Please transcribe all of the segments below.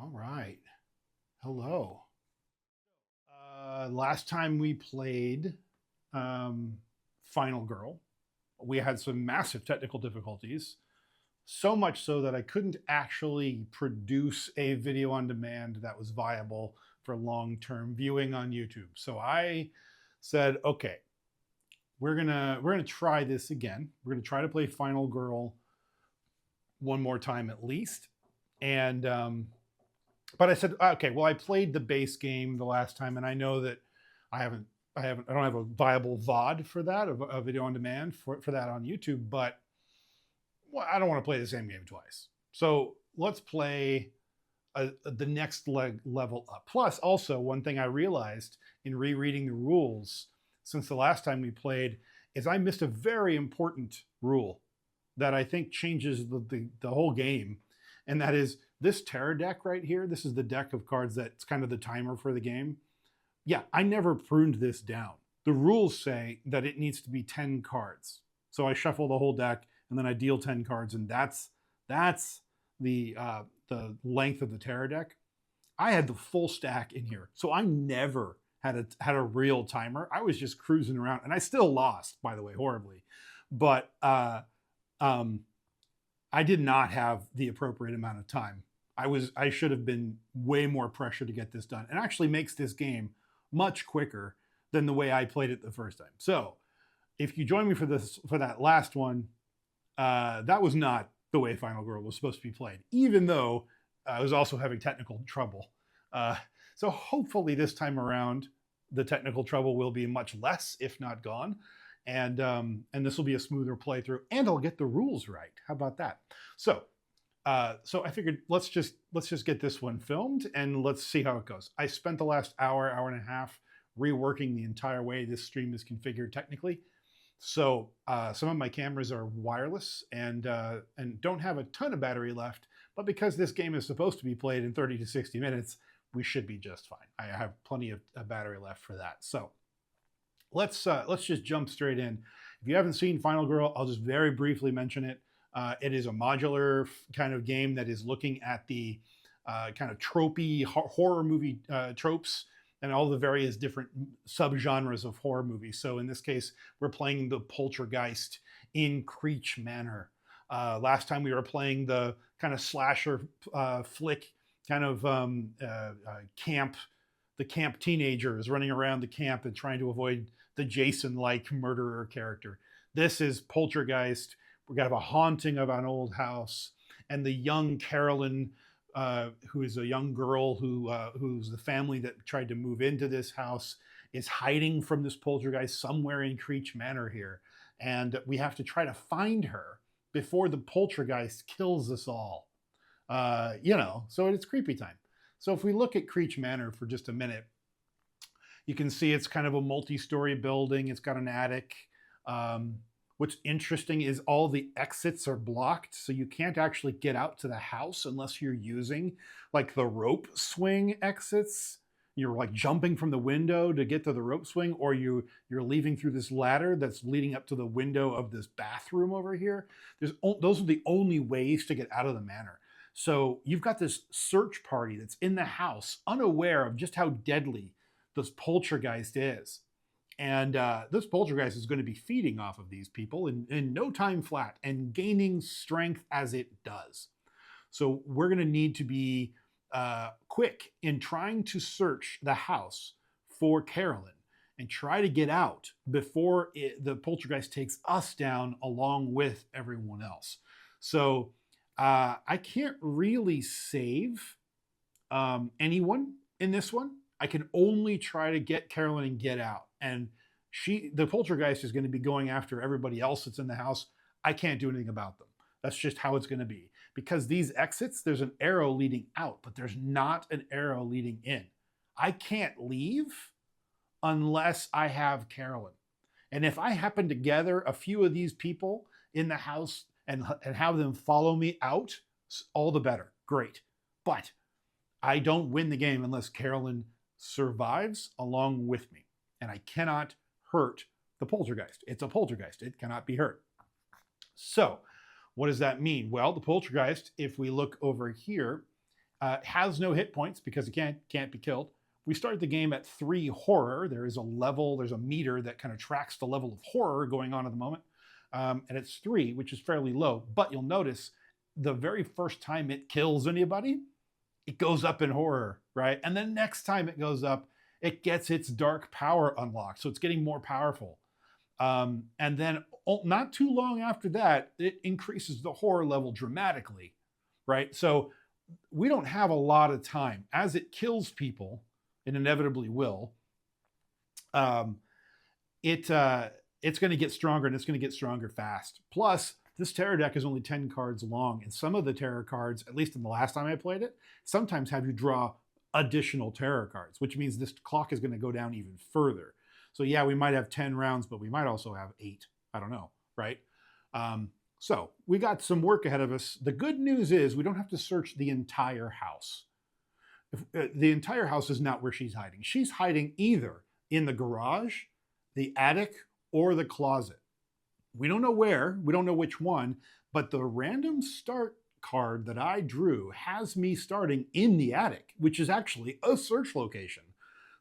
All right. Hello. Last time we played um, Final Girl, we had some massive technical difficulties. So much so that I couldn't actually produce a video on demand that was viable for long-term viewing on YouTube. So I said, okay, we're gonna try this again. We're gonna try to play Final Girl one more time at least. And but I said, okay, well, I played the base game the last time, and I know that I haven't, I don't have a viable VOD for that, a video on demand for that on YouTube. But well, I don't want to play the same game twice. So let's play the next level up. Plus, also one thing I realized in rereading the rules since the last time we played is I missed a very important rule that I think changes the whole game, and that is this terror deck right here. This is the deck of cards that's kind of the timer for the game. Yeah, I never pruned this down. The rules say that it needs to be 10 cards. So I shuffle the whole deck and then I deal 10 cards, and that's the length of the terror deck. I had the full stack in here, so I never had a real timer. I was just cruising around, and I still lost, by the way, horribly. But I did not have the appropriate amount of time. I should have been way more pressure to get this done. It actually makes this game much quicker than the way I played it the first time. So if you join me for that last one, that was not the way Final Girl was supposed to be played, even though I was also having technical trouble. So hopefully this time around, the technical trouble will be much less, if not gone. And this will be a smoother playthrough, and I'll get the rules right. How about that? So I figured let's just get this one filmed and let's see how it goes. I spent the last hour and a half reworking the entire way this stream is configured technically. So some of my cameras are wireless and don't have a ton of battery left, but because this game is supposed to be played in 30 to 60 minutes, we should be just fine. I have plenty of battery left for that. So let's just jump straight in. If you haven't seen Final Girl, I'll just very briefly mention it. It is a modular kind of game that is looking at the kind of tropey horror movie tropes and all the various different subgenres of horror movies. So in this case, we're playing the poltergeist in Creech Manor. Last time we were playing the kind of slasher flick kind of camp, the camp teenagers running around the camp and trying to avoid the Jason-like murderer character. This is Poltergeist. We're gonna have a haunting of an old house, and the young Carolyn, who is a young girl who's the family that tried to move into this house, is hiding from this poltergeist somewhere in Creech Manor here, and we have to try to find her before the poltergeist kills us all. So it's creepy time. So if we look at Creech Manor for just a minute, you can see it's kind of a multi-story building. It's got an attic. What's interesting is all the exits are blocked, so you can't actually get out to the house unless you're using like the rope swing exits. You're like jumping from the window to get to the rope swing, or you're leaving through this ladder that's leading up to the window of this bathroom over here. Those are the only ways to get out of the manor. So you've got this search party that's in the house, unaware of just how deadly this poltergeist is. And this poltergeist is going to be feeding off of these people in no time flat and gaining strength as it does. So we're going to need to be quick in trying to search the house for Carolyn and try to get out before the poltergeist takes us down along with everyone else. So I can't really save anyone in this one. I can only try to get Carolyn and get out. And the poltergeist is going to be going after everybody else that's in the house. I can't do anything about them. That's just how it's going to be. Because these exits, there's an arrow leading out, but there's not an arrow leading in. I can't leave unless I have Carolyn. And if I happen to gather a few of these people in the house and have them follow me out, all the better. Great. But I don't win the game unless Carolyn survives along with me. And I cannot hurt the poltergeist. It's a poltergeist. It cannot be hurt. So what does that mean? Well, the poltergeist, if we look over here, Has no hit points because it can't be killed. We start the game at 3 horror. There is a level, there's a meter that kind of tracks the level of horror going on at the moment. And it's 3, which is fairly low. But you'll notice the very first time it kills anybody, it goes up in horror, right? And the next time it goes up, it gets its dark power unlocked. So it's getting more powerful. And then not too long after that, it increases the horror level dramatically, right? So we don't have a lot of time. As it kills people, it inevitably will, it's going to get stronger, and it's going to get stronger fast. Plus, this terror deck is only 10 cards long, and some of the terror cards, at least in the last time I played it, sometimes have you draw additional terror cards, which means this clock is going to go down even further. So yeah, we might have 10 rounds, but we might also have 8. I don't know, right? So we got some work ahead of us. The good news is we don't have to search the entire house. The entire house is not where she's hiding. She's hiding either in the garage, the attic, or the closet. We don't know where, we don't know which one, but the random start card that I drew has me starting in the attic, which is actually a search location.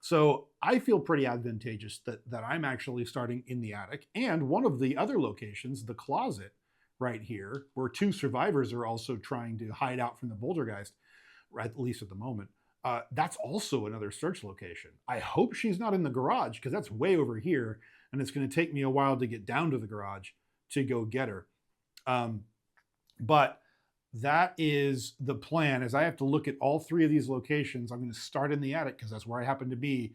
So I feel pretty advantageous that I'm actually starting in the attic. And one of the other locations, the closet right here, where 2 survivors are also trying to hide out from the Bouldergeist, at least at the moment, that's also another search location. I hope she's not in the garage because that's way over here, and it's going to take me a while to get down to the garage to go get her. But that is the plan, is I have to look at all 3 of these locations. I'm going to start in the attic because that's where I happen to be,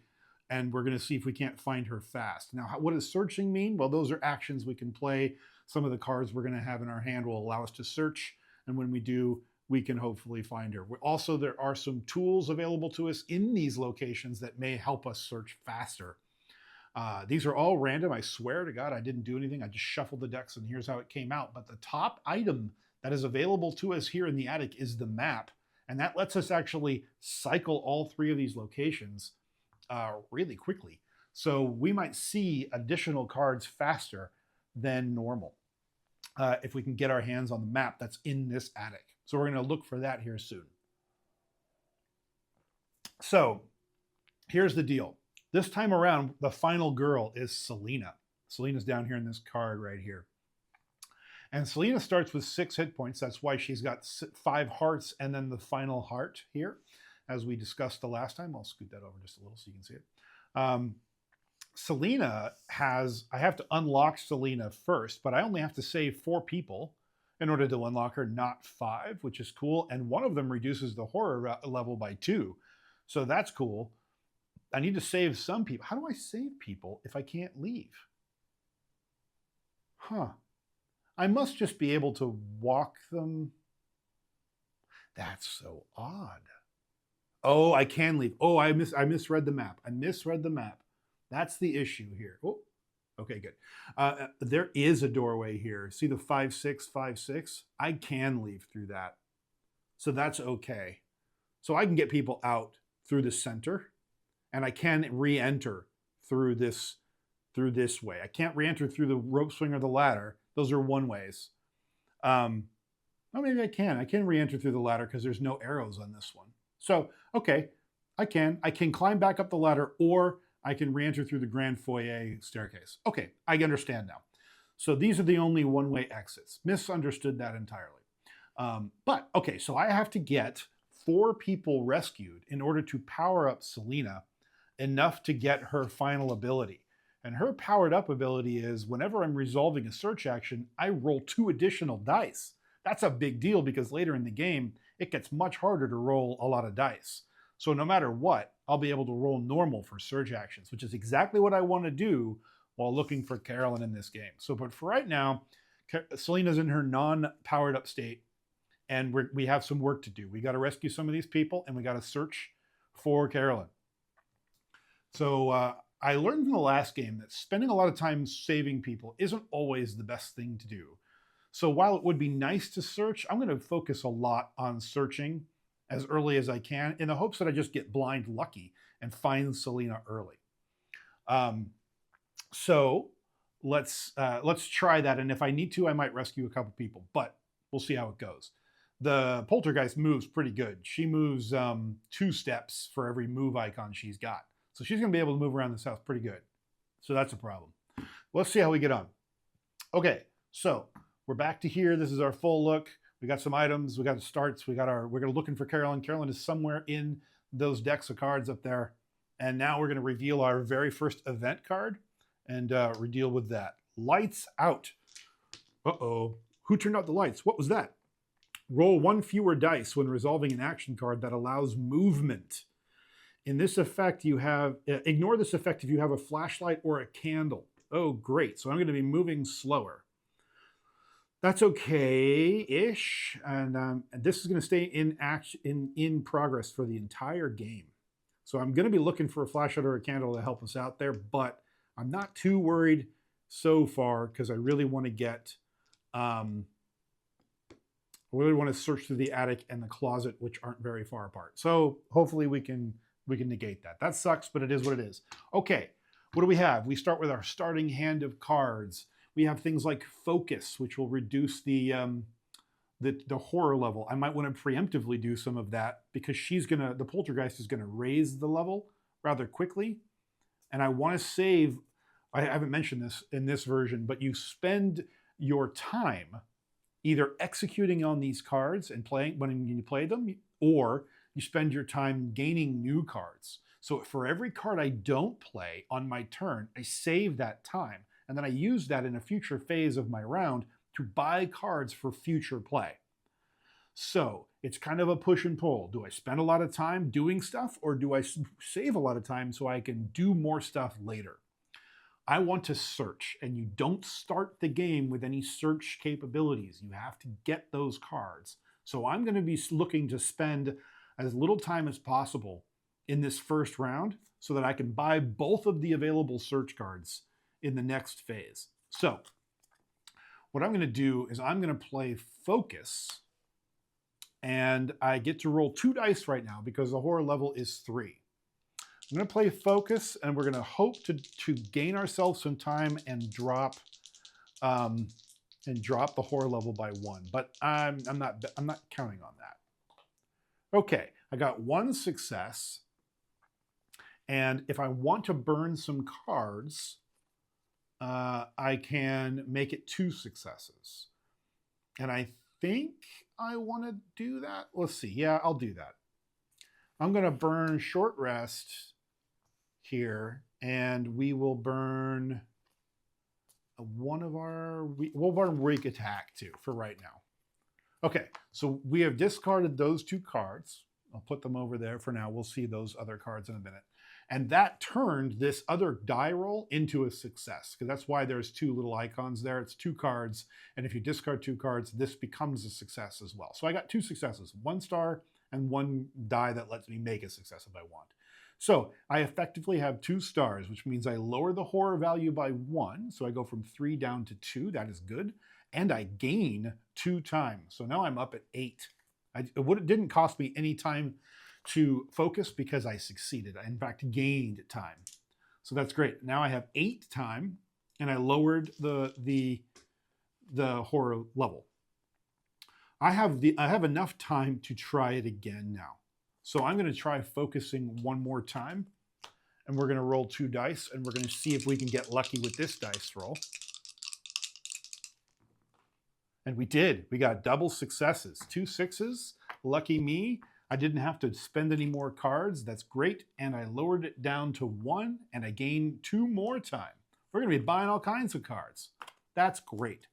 and we're going to see if we can't find her fast. Now, what does searching mean? Well, those are actions we can play. Some of the cards we're going to have in our hand will allow us to search, and when we do, we can hopefully find her. Also, there are some tools available to us in these locations that may help us search faster. These are all random. I swear to God, I didn't do anything. I just shuffled the decks, and here's how it came out. But the top item that is available to us here in the attic is the map. And that lets us actually cycle all 3 of these locations really quickly. So we might see additional cards faster than normal if we can get our hands on the map that's in this attic. So we're going to look for that here soon. So here's the deal. This time around, the final girl is Selena. Selena's down here in this card right here. And Selena starts with 6 hit points. That's why she's got 5 hearts and then the final heart here, as we discussed the last time. I'll scoot that over just a little so you can see it. Selena has, I have to unlock Selena first, but I only have to save 4 people in order to unlock her, not 5, which is cool. And one of them reduces the horror level by 2. So that's cool. I need to save some people. How do I save people if I can't leave? Huh. I must just be able to walk them. That's so odd. Oh, I can leave. Oh, I misread the map. I misread the map. That's the issue here. Oh, okay, good. There is a doorway here. See the 5-6, 5-6? I can leave through that. So that's okay. So I can get people out through the center, and I can re-enter through this way. I can't re-enter through the rope swing or the ladder. Those are one ways. Oh, maybe I can. I can re-enter through the ladder because there's no arrows on this one. So, okay, I can climb back up the ladder, or I can re-enter through the grand foyer staircase. Okay, I understand now. So these are the only one-way exits. Misunderstood that entirely. But, okay, so I have to get 4 people rescued in order to power up Selena enough to get her final ability. And her powered up ability is whenever I'm resolving a search action, I roll 2 additional dice. That's a big deal because later in the game, it gets much harder to roll a lot of dice. So no matter what, I'll be able to roll normal for search actions, which is exactly what I want to do while looking for Carolyn in this game. So, but for right now, Selena's in her non-powered up state, and we have some work to do. We got to rescue some of these people, and we got to search for Carolyn. So I learned from the last game that spending a lot of time saving people isn't always the best thing to do. So while it would be nice to search, I'm going to focus a lot on searching as early as I can in the hopes that I just get blind lucky and find Selena early. So let's try that. And if I need to, I might rescue a couple people, but we'll see how it goes. the poltergeist moves pretty good. She moves 2 steps for every move icon she's got. So she's going to be able to move around this house pretty good. So that's a problem. Let's see how we get on. Okay, so we're back to here. This is our full look. We got some items. We got starts. We're looking for Carolyn. Carolyn is somewhere in those decks of cards up there. And now we're going to reveal our very first event card and deal with that. Lights out. Uh-oh. Who turned out the lights? What was that? Roll 1 fewer dice when resolving an action card that allows movement. In this effect, you have, ignore this effect if you have a flashlight or a candle. Oh, great. So I'm going to be moving slower. That's okay-ish. And this is going to stay in action, in progress for the entire game. So I'm going to be looking for a flashlight or a candle to help us out there, but I'm not too worried so far because I really want to get, I really want to search through the attic and the closet, which aren't very far apart. So hopefully we can negate that. That sucks, but it is what it is. Okay, what do we have? We start with our starting hand of cards. We have things like focus, which will reduce the horror level. I might want to preemptively do some of that because the poltergeist is gonna raise the level rather quickly. And I want to save, I haven't mentioned this in this version, but you spend your time either executing on these cards and playing when you play them, or you spend your time gaining new cards. So for every card I don't play on my turn, I save that time. And then I use that in a future phase of my round to buy cards for future play. So it's kind of a push and pull. Do I spend a lot of time doing stuff, or do I save a lot of time so I can do more stuff later? I want to search, and you don't start the game with any search capabilities. You have to get those cards. So I'm going to be looking to spend as little time as possible in this first round so that I can buy both of the available search cards in the next phase. So what I'm going to do is I'm going to play focus, and I get to roll 2 dice right now because the horror level is 3. I'm going to play focus, and we're going to hope to gain ourselves some time and drop the horror level by 1. But I'm not counting on that. Okay, I got 1 success, and if I want to burn some cards, I can make it 2 successes. And I think I want to do that. Let's see. Yeah, I'll do that. I'm going to burn short rest here, and we will burn we'll burn weak attack too for right now. Okay, so we have discarded those 2 cards. I'll put them over there for now. We'll see those other cards in a minute. And that turned this other die roll into a success, because that's why there's 2 little icons there. It's 2 cards, and if you discard 2 cards, this becomes a success as well. So I got 2 successes, 1 star and 1 die that lets me make a success if I want. So I effectively have 2 stars, which means I lower the horror value by 1. So I go from 3 down to 2. That is good. And I gain 2 time. So now I'm up at 8. It didn't cost me any time to focus because I succeeded. I, in fact, gained time. So that's great. Now I have 8 time, and I lowered the horror level. I have enough time to try it again now. So I'm going to try focusing 1 more time, and we're going to roll 2 dice, and we're going to see if we can get lucky with this dice roll. And we did. We got double successes, 2 6s. Lucky me. I didn't have to spend any more cards. That's great. And I lowered it down to 1, and I gained 2 more time. We're going to be buying all kinds of cards. That's great.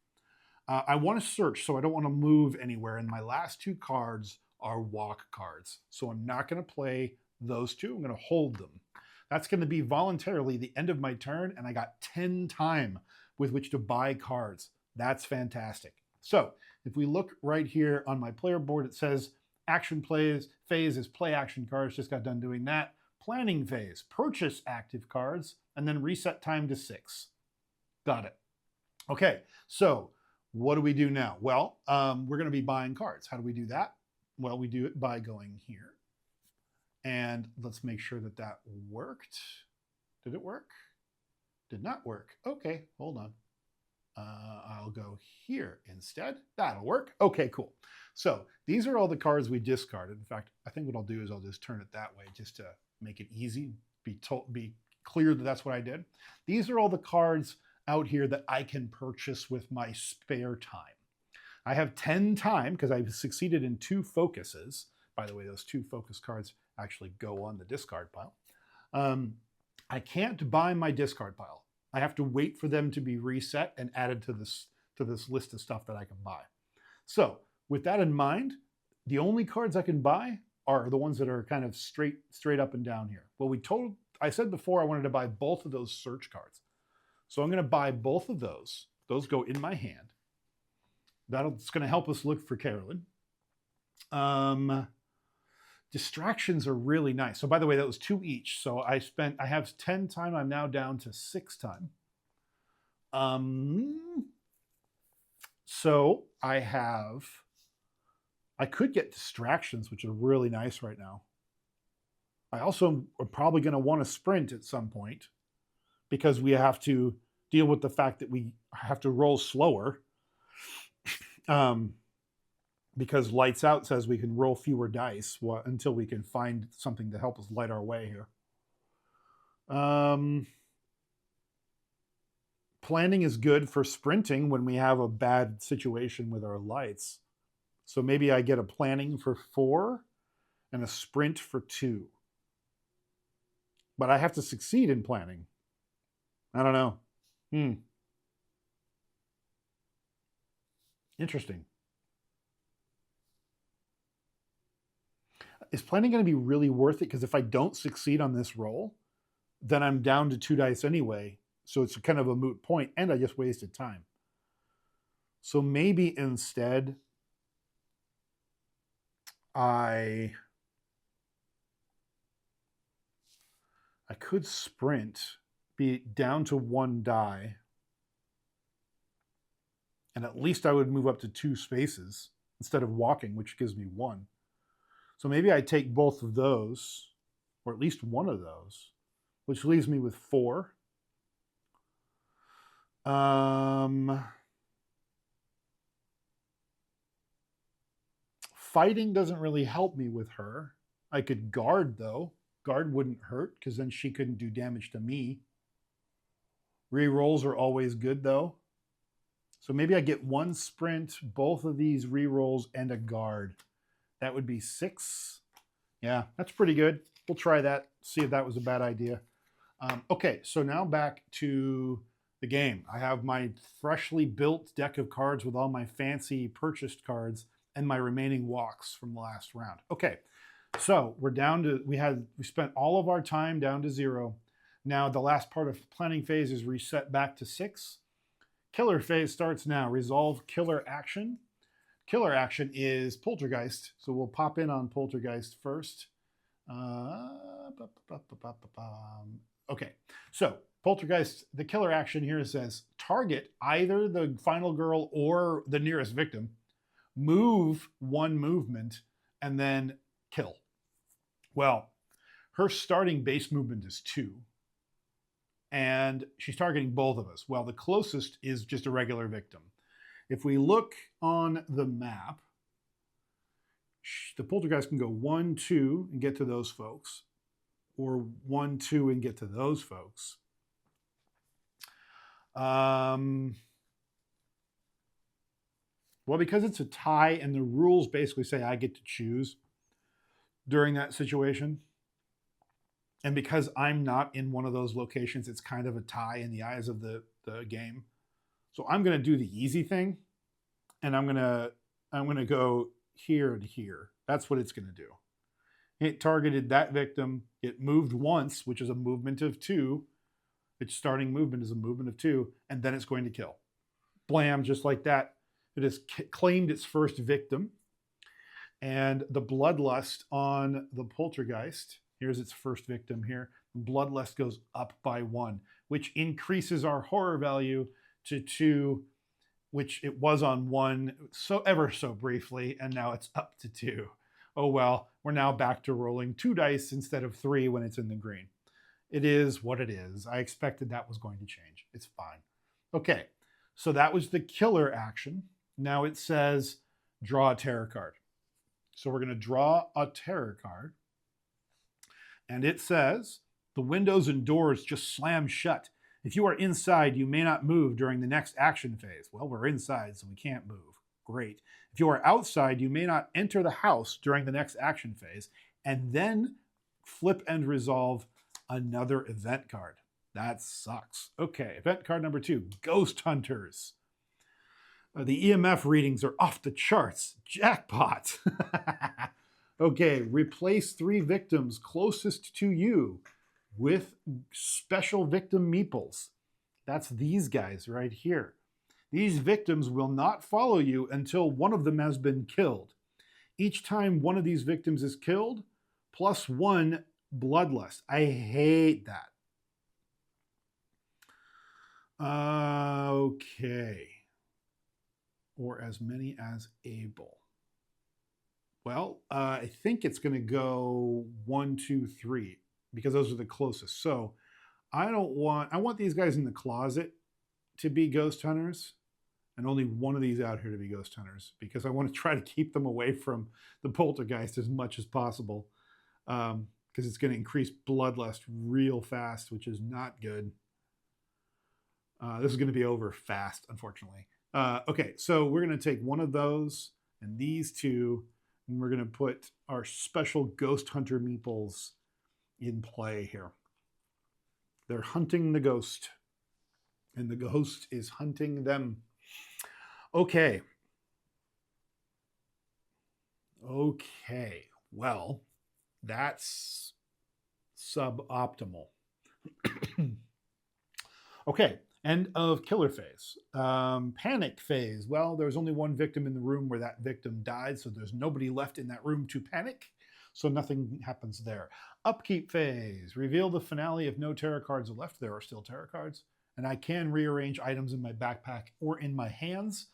I want to search, so I don't want to move anywhere. And my last 2 cards are walk cards. So I'm not going to play those 2. I'm going to hold them. That's going to be voluntarily the end of my turn, and I got 10 time with which to buy cards. That's fantastic. So if we look right here on my player board, it says action phase is play action cards. Just got done doing that. Planning phase, purchase active cards, and then reset time to 6. Got it. Okay, so what do we do now? Well, we're going to be buying cards. How do we do that? Well, we do it by going here. And let's make sure that that worked. Did it work? Did not work. Okay, hold on. I'll go here instead. That'll work. Okay, cool. So these are all the cards we discarded. In fact, I think what I'll do is I'll just turn it that way just to make it easy, be clear that that's what I did. These are all the cards out here that I can purchase with my spare time. I have 10 time because I've succeeded in 2 focuses. By the way, those 2 focus cards actually go on the discard pile. I can't buy my discard pile. I have to wait for them to be reset and added to this list of stuff that I can buy. So with that in mind, the only cards I can buy are the ones that are kind of straight up and down here. Well, I said before I wanted to buy both of those search cards. So I'm going to buy both of those. Those go in my hand. It's going to help us look for Carolyn. Distractions are really nice. So by the way, that was 2 each. So I have 10 time. I'm now down to 6 time. So I could get distractions, which are really nice right now. I also am probably going to want to sprint at some point because we have to deal with the fact that we have to roll slower. Because lights out says we can roll fewer dice until we can find something to help us light our way here. Planning is good for sprinting when we have a bad situation with our lights. So maybe I get a planning for 4 and a sprint for 2. But I have to succeed in planning. I don't know. Interesting. Is planning going to be really worth it? Because if I don't succeed on this roll, then I'm down to 2 dice anyway. So it's kind of a moot point, and I just wasted time. So maybe instead I could sprint, be down to 1 die, and at least I would move up to 2 spaces instead of walking, which gives me 1. So maybe I take both of those, or at least one of those, which leaves me with 4. Fighting doesn't really help me with her. I could guard, though. Guard wouldn't hurt, because then she couldn't do damage to me. Rerolls are always good, though. So maybe I get 1 sprint, both of these rerolls, and a guard. That would be 6. Yeah, that's pretty good. We'll try that, see if that was a bad idea. Okay, so now back to the game. I have my freshly built deck of cards with all my fancy purchased cards and my remaining walks from the last round. Okay, so we're down to, we spent all of our time down to 0. Now the last part of planning phase is reset back to 6. Killer phase starts now. Resolve killer action. Killer action is Poltergeist. So we'll pop in on Poltergeist first. Okay, so Poltergeist, the killer action here says target either the final girl or the nearest victim, move 1 movement, and then kill. Well, her starting base movement is 2. And she's targeting both of us. Well, the closest is just a regular victim. If we look on the map, the Poltergeist can go 1, 2 and get to those folks, or 1, 2 and get to those folks. Well, because it's a tie and the rules basically say I get to choose during that situation, and because I'm not in one of those locations, it's kind of a tie in the eyes of the game. So I'm going to do the easy thing, and I'm going to go here and here. That's what it's going to do. It targeted that victim. It moved once, which is a movement of 2. Its starting movement is a movement of 2, and then it's going to kill. Blam, just like that. It has claimed its first victim. And the Bloodlust on the Poltergeist, here's its first victim here. Bloodlust goes up by 1, which increases our horror value to 2, which it was on 1 ever so briefly, and now it's up to 2. Oh well, we're now back to rolling 2 dice instead of 3 when it's in the green. It is what it is. I expected that was going to change. It's fine. Okay, So that was the killer action. Now it says draw a terror card. So we're going to draw a terror card. And it says the windows and doors just slam shut. If you are inside, you may not move during the next action phase. Well, we're inside, so we can't move. Great. If you are outside, you may not enter the house during the next action phase. And then flip and resolve another event card. That sucks. Okay, event card number 2, Ghost Hunters. The EMF readings are off the charts. Jackpot. Okay, replace 3 victims closest to you with special victim meeples. That's these guys right here. These victims will not follow you until one of them has been killed. Each time one of these victims is killed, +1 bloodlust. I hate that. Okay. Or as many as able. Well, I think it's going to go 1, 2, 3 because those are the closest. So I want these guys in the closet to be ghost hunters and only one of these out here to be ghost hunters because I want to try to keep them away from the poltergeist as much as possible because it's going to increase bloodlust real fast, which is not good. This is going to be over fast, unfortunately. Okay, so we're going to take one of those and these 2, and we're going to put our special ghost hunter meeples in play here. They're hunting the ghost, and the ghost is hunting them. Okay. Okay, well, that's suboptimal. Okay. End of killer phase. Panic phase. Well, there's only one victim in the room where that victim died, so there's nobody left in that room to panic, so nothing happens there. Upkeep phase. Reveal the finale if no terror cards are left. There are still terror cards, and I can rearrange items in my backpack or in my hands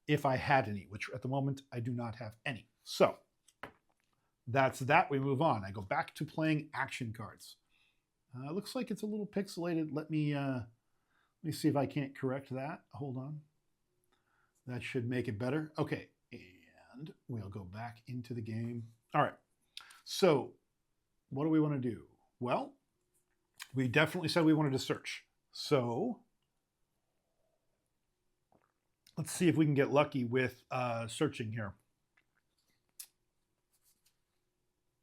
if I had any, which at the moment I do not have any. So that's that. We move on. I go back to playing action cards. Looks like it's a little pixelated. Let me see if I can't correct that. Hold on. That should make it better. Okay, and we'll go back into the game. All right, so what do we want to do? Well, we definitely said we wanted to search. So let's see if we can get lucky with searching here.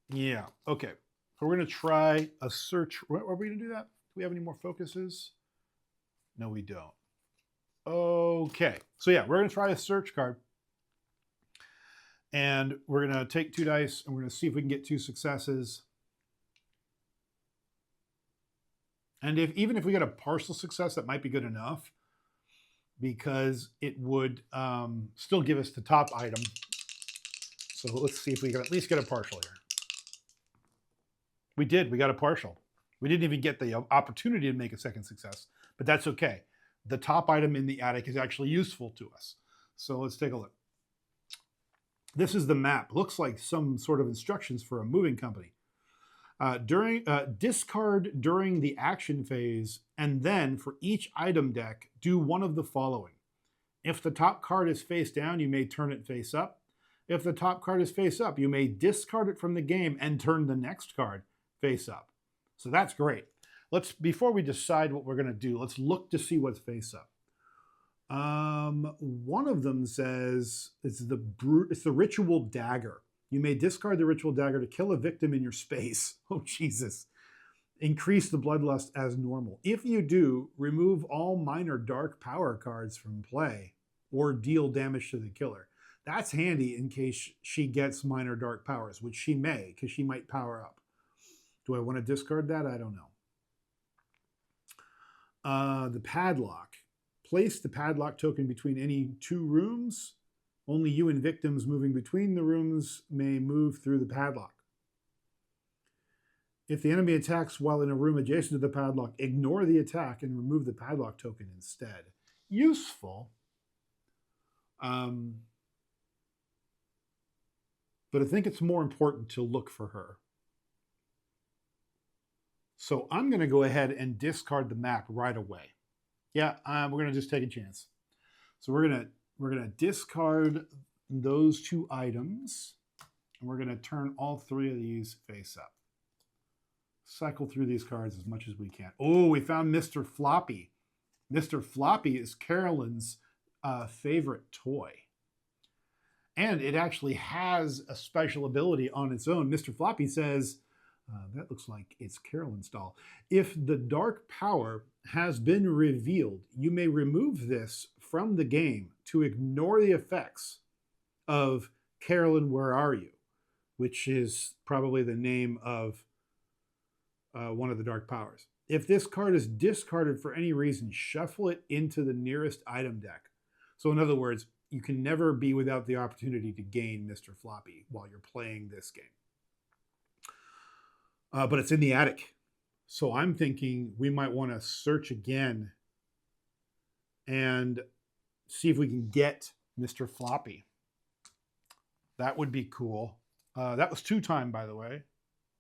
Yeah, okay. So we're going to try a search. Are we going to do that? Do we have any more focuses? No, we don't. Okay. So yeah, we're going to try a search card. And we're going to take 2 dice and we're going to see if we can get 2 successes. And even if we get a partial success, that might be good enough because it would still give us the top item. So let's see if we can at least get a partial here. We did. We got a partial. We didn't even get the opportunity to make a second success, but that's okay. The top item in the attic is actually useful to us. So let's take a look. This is the map. Looks like some sort of instructions for a moving company. Discard during the action phase, and then for each item deck, do one of the following. If the top card is face down, you may turn it face up. If the top card is face up, you may discard it from the game and turn the next card face up. So that's great. Before we decide what we're going to do, let's look to see what's face up. One of them says it's the ritual dagger. You may discard the ritual dagger to kill a victim in your space. Oh, Jesus. Increase the bloodlust as normal. If you do, remove all minor dark power cards from play or deal damage to the killer. That's handy in case she gets minor dark powers, which she may, because she might power up. Do I want to discard that? I don't know. The padlock. Place the padlock token between any 2 rooms. Only you and victims moving between the rooms may move through the padlock. If the enemy attacks while in a room adjacent to the padlock, ignore the attack and remove the padlock token instead. Useful. But I think it's more important to look for her. So I'm going to go ahead and discard the map right away. Yeah, we're going to just take a chance. So we're gonna discard those 2 items, and we're gonna turn all 3 of these face up. Cycle through these cards as much as we can. Oh, we found Mr. Floppy. Mr. Floppy is Carolyn's favorite toy. And it actually has a special ability on its own. Mr. Floppy says, that looks like it's Carolyn's doll. If the dark power has been revealed, you may remove this from the game to ignore the effects of Carolyn, Where Are You? Which is probably the name of one of the dark powers. If this card is discarded for any reason, shuffle it into the nearest item deck. So in other words, you can never be without the opportunity to gain Mr. Floppy while you're playing this game. But it's in the attic. So I'm thinking we might want to search again and see if we can get Mr. Floppy. That would be cool. That was 2 time, by the way.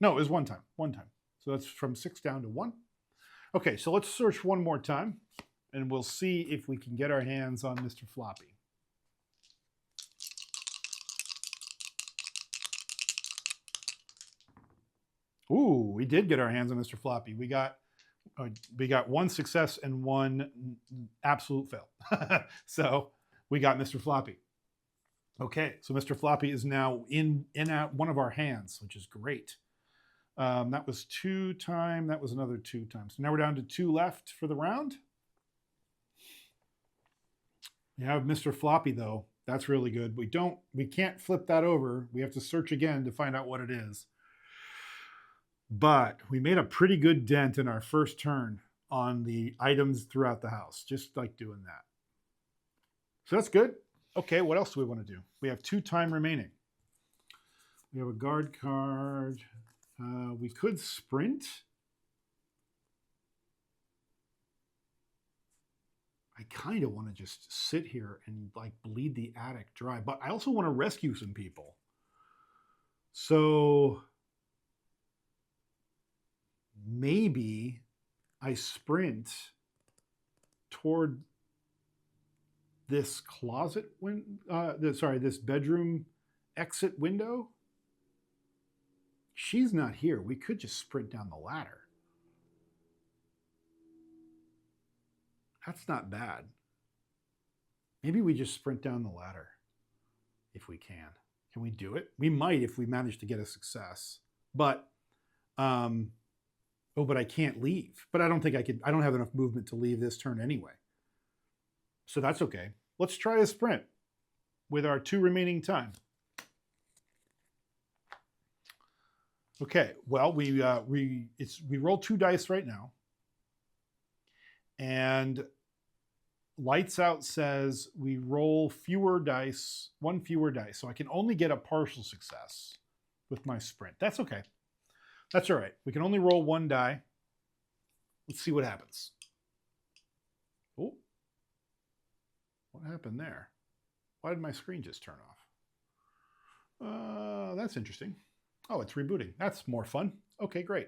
No, it was 1 time. 1 time. So that's from 6 down to 1. Okay, so let's search one more time, and we'll see if we can get our hands on Mr. Floppy. Ooh, we did get our hands on Mr. Floppy. We got 1 success and 1 absolute fail. So we got Mr. Floppy. Okay, so Mr. Floppy is now in one of our hands, which is great. That was 2 time. That was another 2 times. So now we're down to 2 left for the round. We have Mr. Floppy though. That's really good. We can't flip that over. We have to search again to find out what it is. But we made a pretty good dent in our first turn on the items throughout the house, just like doing that. So that's good. Okay, what else do we want to do? We have 2 time remaining. We have a guard card. We could sprint. I kind of want to just sit here and like bleed the attic dry, but I also want to rescue some people. So maybe I sprint toward this closet this bedroom exit window. She's not here. We could just sprint down the ladder. That's not bad. Maybe we just sprint down the ladder if we can. Can we do it? We might if we manage to get a success. But but I can't leave. But I don't think I could. I don't have enough movement to leave this turn anyway. So that's okay. Let's try a sprint with our 2 remaining time. Okay, well, we roll 2 dice right now. And Lights Out says we roll fewer dice, 1 fewer dice. So I can only get a partial success with my sprint. That's okay. That's all right. We can only roll 1 die. Let's see what happens. Oh, what happened there? Why did my screen just turn off? That's interesting. Oh, it's rebooting. That's more fun. Okay, great.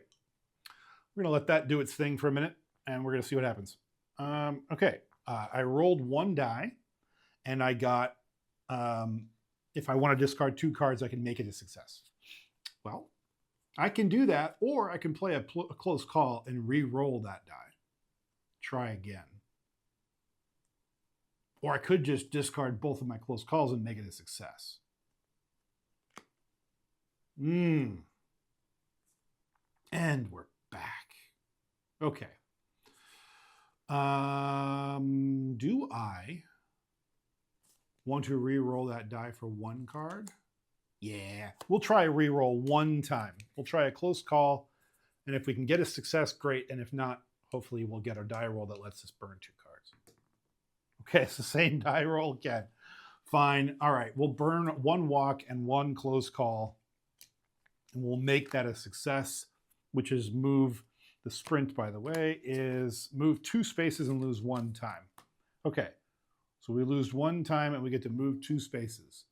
We're going to let that do its thing for a minute, and we're going to see what happens. Okay, I rolled 1 die, and I got, if I want to discard 2 cards, I can make it a success. Well, I can do that, or I can play a close call and re-roll that die. Try again. Or I could just discard both of my close calls and make it a success. And we're back. Okay. Do I want to re-roll that die for 1 card? Yeah. We'll try a re-roll 1 time. We'll try a close call. And if we can get a success, great. And if not, hopefully we'll get our die roll that lets us burn 2 cards. Okay, it's the same die roll again. Fine. All right, we'll burn 1 walk and 1 close call. And we'll make that a success, which is move the sprint, by the way, is move 2 spaces and lose 1 time. Okay, so we lose 1 time and we get to move 2 spaces.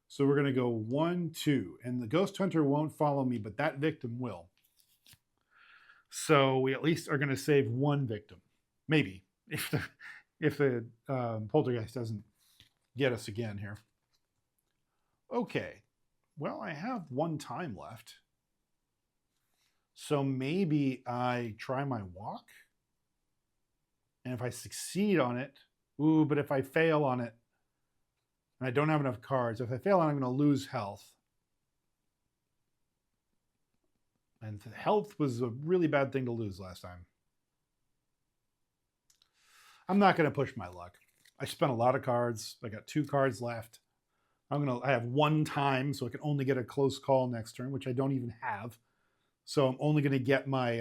So we're going to go 1, 2, and the ghost hunter won't follow me, but that victim will. So we at least are going to save 1 victim. Maybe. if the poltergeist doesn't get us again here. Okay, well, I have one time left. So maybe I try my walk. And if I succeed on it, ooh, but if I fail on it, and I don't have enough cards, if I fail on it, I'm going to lose health. And health was a really bad thing to lose last time. I'm not going to push my luck. I spent a lot of cards. I got 2 cards left. I have one time, so I can only get a close call next turn, which I don't even have. So I'm only going to get my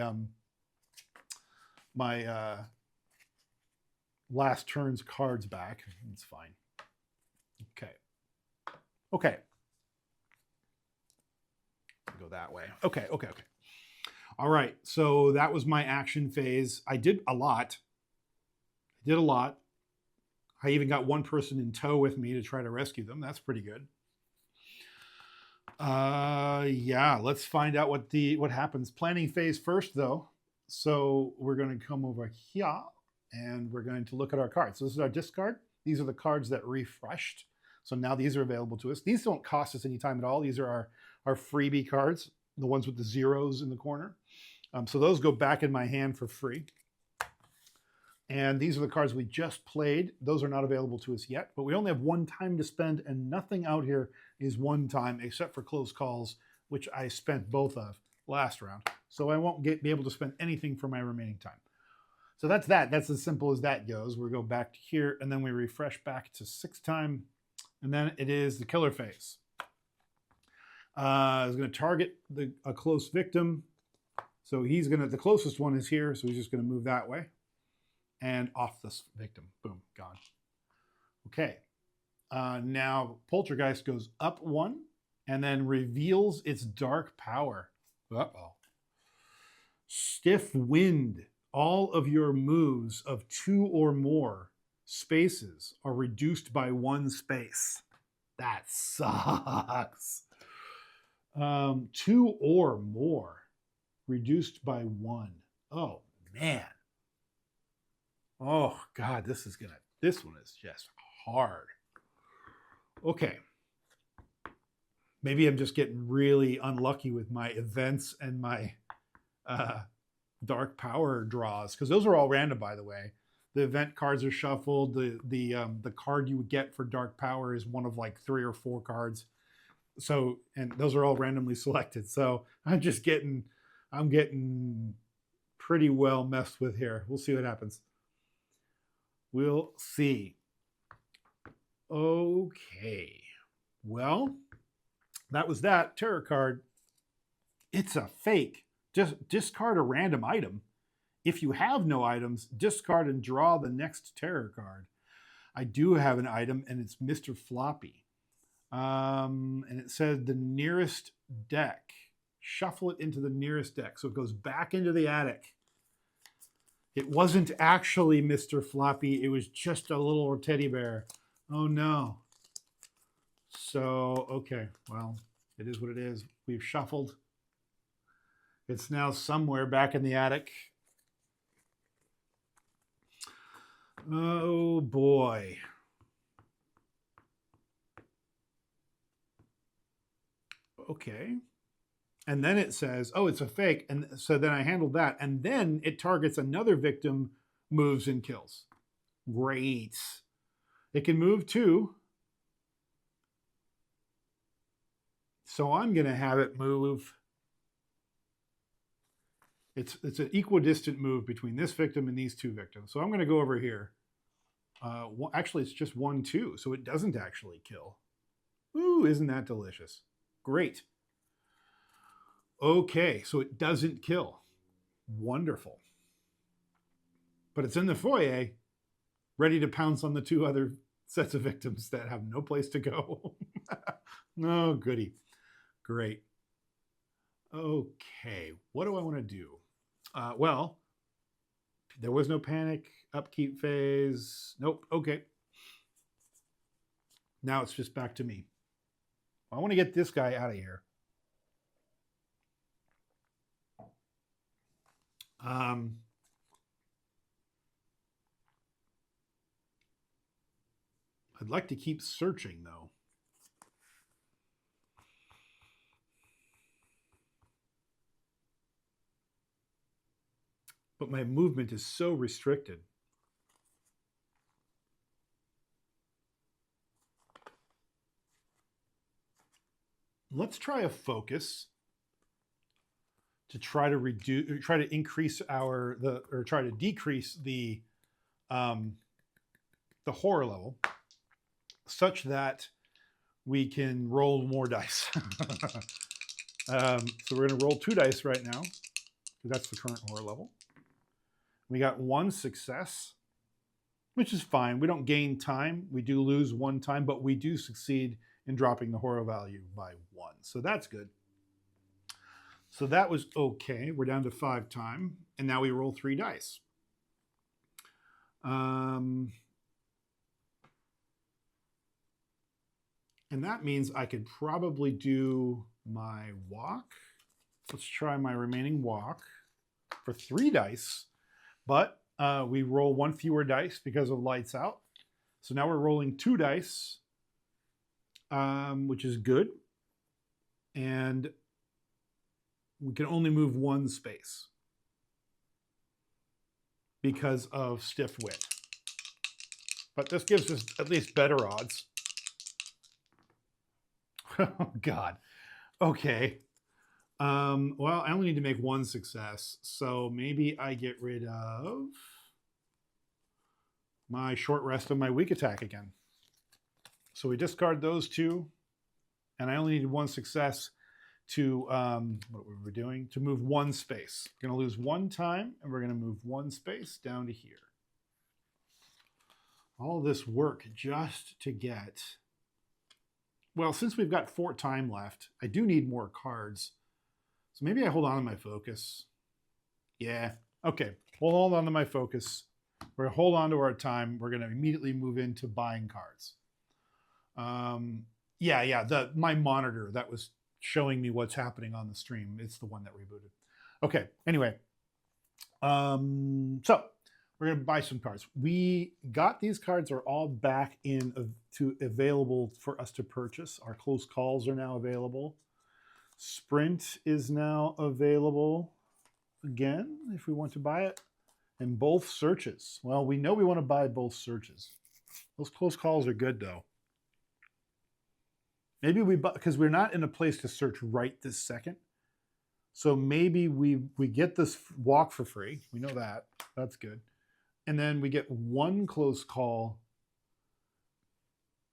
last turn's cards back. It's fine. Okay. Go that way. Okay. All right. So that was my action phase. I did a lot. I even got one person in tow with me to try to rescue them. That's pretty good. Yeah, let's find out what happens. Planning phase first, though. So we're going to come over here and we're going to look at our cards. So this is our discard. These are the cards that refreshed. So now these are available to us. These don't cost us any time at all. These are our freebie cards, the ones with the zeros in the corner. So those go back in my hand for free. And these are the cards we just played. Those are not available to us yet, but we only have one time to spend, and nothing out here is one time except for close calls, which I spent both of last round. So I won't be able to spend anything for my remaining time. So that's that. That's as simple as that goes. We'll go back to here, and then we refresh back to 6 time, and then it is the killer phase. It's going to target a close victim. So the closest one is here, so he's just going to move that way. And off this victim. Boom, gone. Okay. Now Poltergeist goes up 1 and then reveals its dark power. Uh-oh. Stiff wind. All of your moves of 2 or more spaces are reduced by 1 space. That sucks. 2 or more reduced by 1. Oh, man. Oh, God, this one is just hard. Okay. Maybe I'm just getting really unlucky with my events and my dark power draws, because those are all random, by the way. The event cards are shuffled. The card you would get for dark power is one of like 3 or 4 cards. So, and those are all randomly selected. So I'm getting pretty well messed with here. We'll see what happens. We'll see. Okay. Well, that was that. Terror card. It's a fake. Just discard a random item. If you have no items, discard and draw the next terror card. I do have an item, and it's Mr. Floppy. And it says the nearest deck. Shuffle it into the nearest deck. So it goes back into the attic. It wasn't actually Mr. Floppy. It was just a little teddy bear. Oh, no. So, okay. Well, it is what it is. We've shuffled. It's now somewhere back in the attic. Oh, boy. Okay. And then it says, oh, it's a fake. And so then I handled that. And then it targets another victim, moves and kills. Great. It can move too. So I'm going to have it move. It's an equidistant move between this victim and these 2 victims. So I'm going to go over here. Actually, it's just 1, 2. So it doesn't actually kill. Ooh, isn't that delicious? Great. Okay, so it doesn't kill. Wonderful. But it's in the foyer, ready to pounce on the 2 other sets of victims that have no place to go. Oh, goody. Great. Okay, what do I want to do? Well, there was no panic, upkeep phase. Nope, okay. Now it's just back to me. I want to get this guy out of here. I'd like to keep searching, though. But my movement is so restricted. Let's try a focus to try to decrease the horror level, such that we can roll more dice. So we're going to roll 2 dice right now, because that's the current horror level. We got 1 success, which is fine. We don't gain time. We do lose 1 time, but we do succeed in dropping the horror value by 1. So that's good. So that was okay. We're down to 5 time, and now we roll 3 dice. And that means I could probably do my walk. Let's try my remaining walk for 3 dice, but we roll 1 fewer dice because of lights out. So now we're rolling 2 dice, which is good. And we can only move 1 space because of stiff wit. But this gives us at least better odds. Oh, God. Okay. Well, I only need to make 1 success, so maybe I get rid of my short rest of my weak attack again. So we discard those 2, and I only needed 1 success to, what were we doing? To move 1 space. We're going to lose 1 time, and we're going to move 1 space down to here. All this work just to get... Well, since we've got 4 time left, I do need more cards. So maybe I hold on to my focus. Yeah, okay. We'll hold on to my focus. We're going to hold on to our time. We're going to immediately move into buying cards. My monitor that was showing me what's happening on the stream. It's the one that rebooted. Okay, anyway. So we're going to buy some cards. We got these cards are all back available for us to purchase. Our close calls are now available. Sprint is now available again if we want to buy it. And both searches. Well, we know we want to buy both searches. Those close calls are good though. Maybe because we're not in a place to search right this second. So maybe we get this walk for free. We know that. That's good. And then we get 1 close call.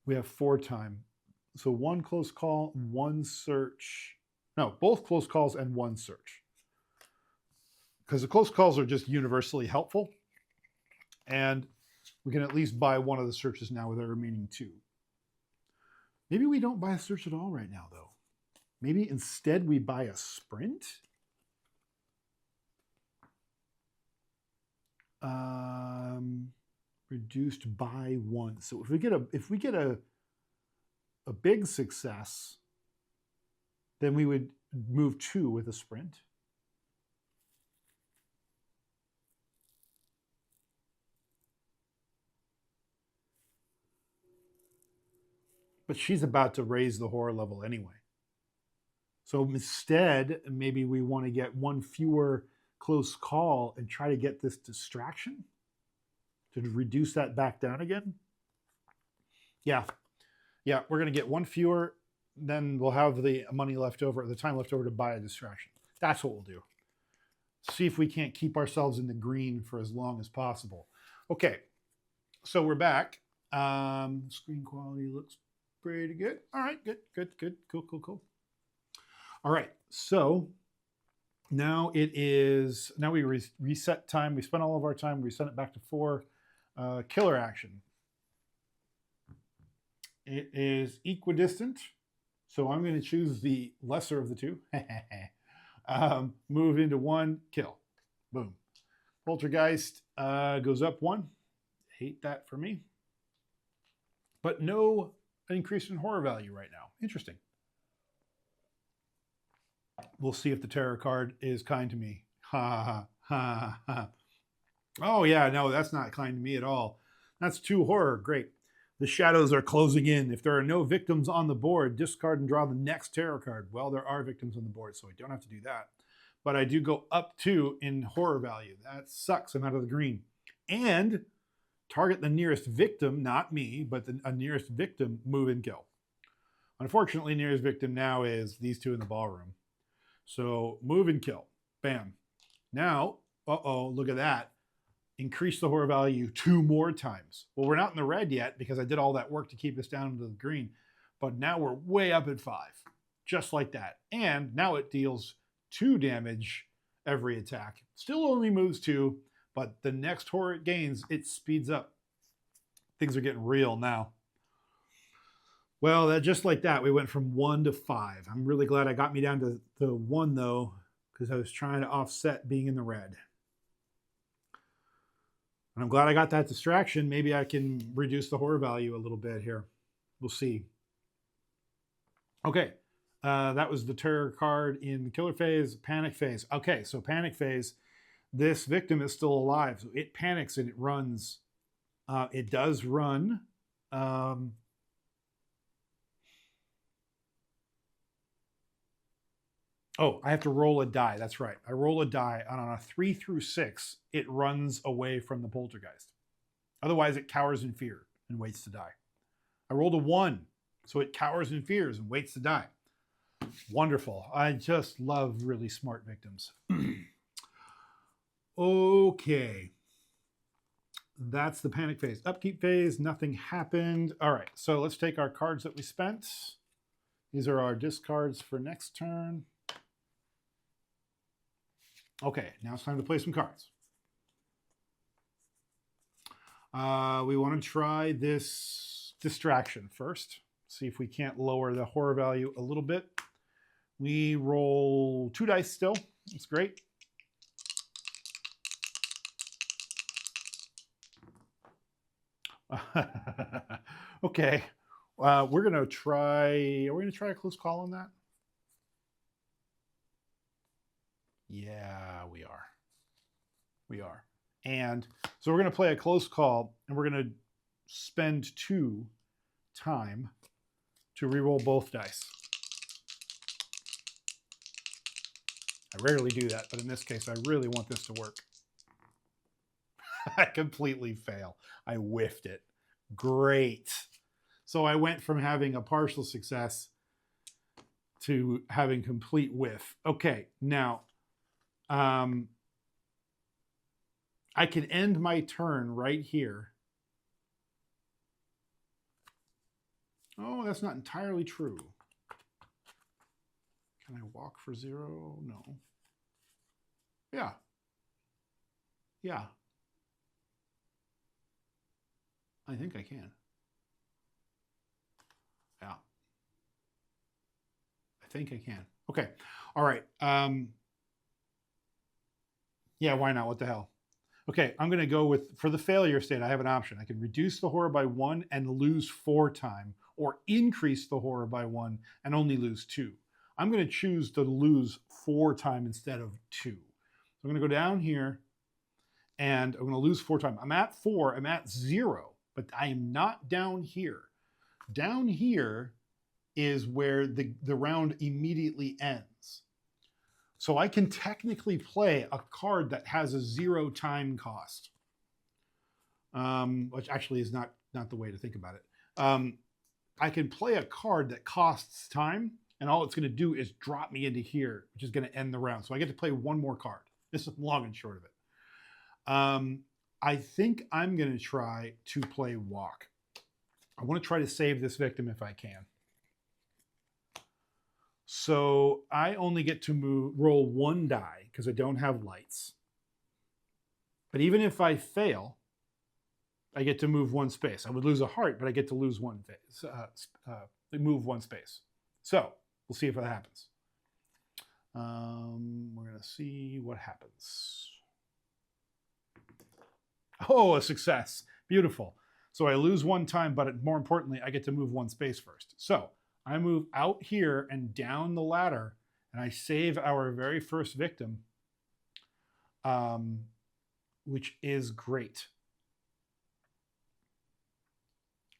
We have 4 time. So 1 close call, 1 search. No, both close calls and 1 search. Because the close calls are just universally helpful. And we can at least buy 1 of the searches now with our remaining 2. Maybe we don't buy a search at all right now, though. Maybe instead we buy a sprint. Reduced by 1. So if we get a big success, then we would move 2 with a sprint. But she's about to raise the horror level anyway. So instead, maybe we want to get 1 fewer close call and try to get this distraction to reduce that back down again. Yeah, we're going to get 1 fewer, then we'll have the money left over, the time left over to buy a distraction. That's what we'll do. See if we can't keep ourselves in the green for as long as possible. Okay, so we're back. Screen quality looks pretty good. All right, good. Cool. All right, so now we reset time. We spent all of our time. We set it back to 4. Killer action. It is equidistant, so I'm going to choose the lesser of the 2. Move into 1, kill. Boom. Poltergeist goes up 1. Hate that for me. But no increase in horror value right now. Interesting. We'll see if the terror card is kind to me. Ha ha ha. Oh yeah, no, that's not kind to me at all. That's 2 horror. Great. The shadows are closing in. If there are no victims on the board, discard and draw the next tarot card. Well, there are victims on the board, so I don't have to do that. But I do go up 2 in horror value. That sucks. I'm out of the green. And target the nearest victim, not me, but a nearest victim, move and kill. Unfortunately, nearest victim now is these two in the ballroom. So move and kill. Bam. Now, look at that. Increase the horror value 2 more times. Well, we're not in the red yet because I did all that work to keep us down to the green. But now we're way up at 5. Just like that. And now it deals 2 damage every attack. Still only moves 2, but the next horror it gains, it speeds up. Things are getting real now. Well, just like that, we went from 1 to 5. I'm really glad I got me down to the 1, though, because I was trying to offset being in the red. And I'm glad I got that distraction. Maybe I can reduce the horror value a little bit here. We'll see. Okay, that was the terror card in the killer phase, panic phase. Okay, so panic phase, this victim is still alive. So it panics and it runs. It does run. Oh, I have to roll a die. That's right. I roll a die, and on a 3 through 6, it runs away from the poltergeist. Otherwise, it cowers in fear and waits to die. I rolled a 1, so it cowers in fears and waits to die. Wonderful. I just love really smart victims. Okay. That's the panic phase. Upkeep phase, nothing happened. All right, so let's take our cards that we spent. These are our discards for next turn. Okay, now it's time to play some cards. We want to try this distraction first. See if we can't lower the horror value a little bit. We roll 2 dice still. That's great. Okay, we're gonna try. Are we gonna try a close call on that? Yeah, we are. We are. And so we're gonna play a close call, and we're gonna spend 2 time to reroll both dice. I rarely do that, but in this case, I really want this to work. I completely fail. I whiffed it. Great. So I went from having a partial success to having complete whiff. Okay, now I can end my turn right here. Oh, that's not entirely true. Can I walk for 0? No. Yeah. Yeah. I think I can. Yeah. I think I can. Okay. All right. Yeah, why not? What the hell? Okay, I'm going to go with, for the failure state, I have an option. I can reduce the horror by 1 and lose 4 time, or increase the horror by 1 and only lose 2. I'm going to choose to lose 4 time instead of 2. So I'm going to go down here, and I'm going to lose 4 time. I'm at 4. I'm at 0. But I am not down here. Down here is where the round immediately ends. So I can technically play a card that has a 0 time cost, which actually is not the way to think about it. I can play a card that costs time, and all it's going to do is drop me into here, which is going to end the round. So I get to play 1 more card. This is long and short of it. I think I'm going to try to play walk. I want to try to save this victim if I can. So I only get to roll 1 die because I don't have lights. But even if I fail, I get to move 1 space. I would lose a heart, but I get to lose 1 phase, move 1 space. So we'll see if that happens. We're going to see what happens. Oh, a success. Beautiful. So I lose 1 time, but more importantly, I get to move 1 space first. So I move out here and down the ladder, and I save our very first victim, which is great.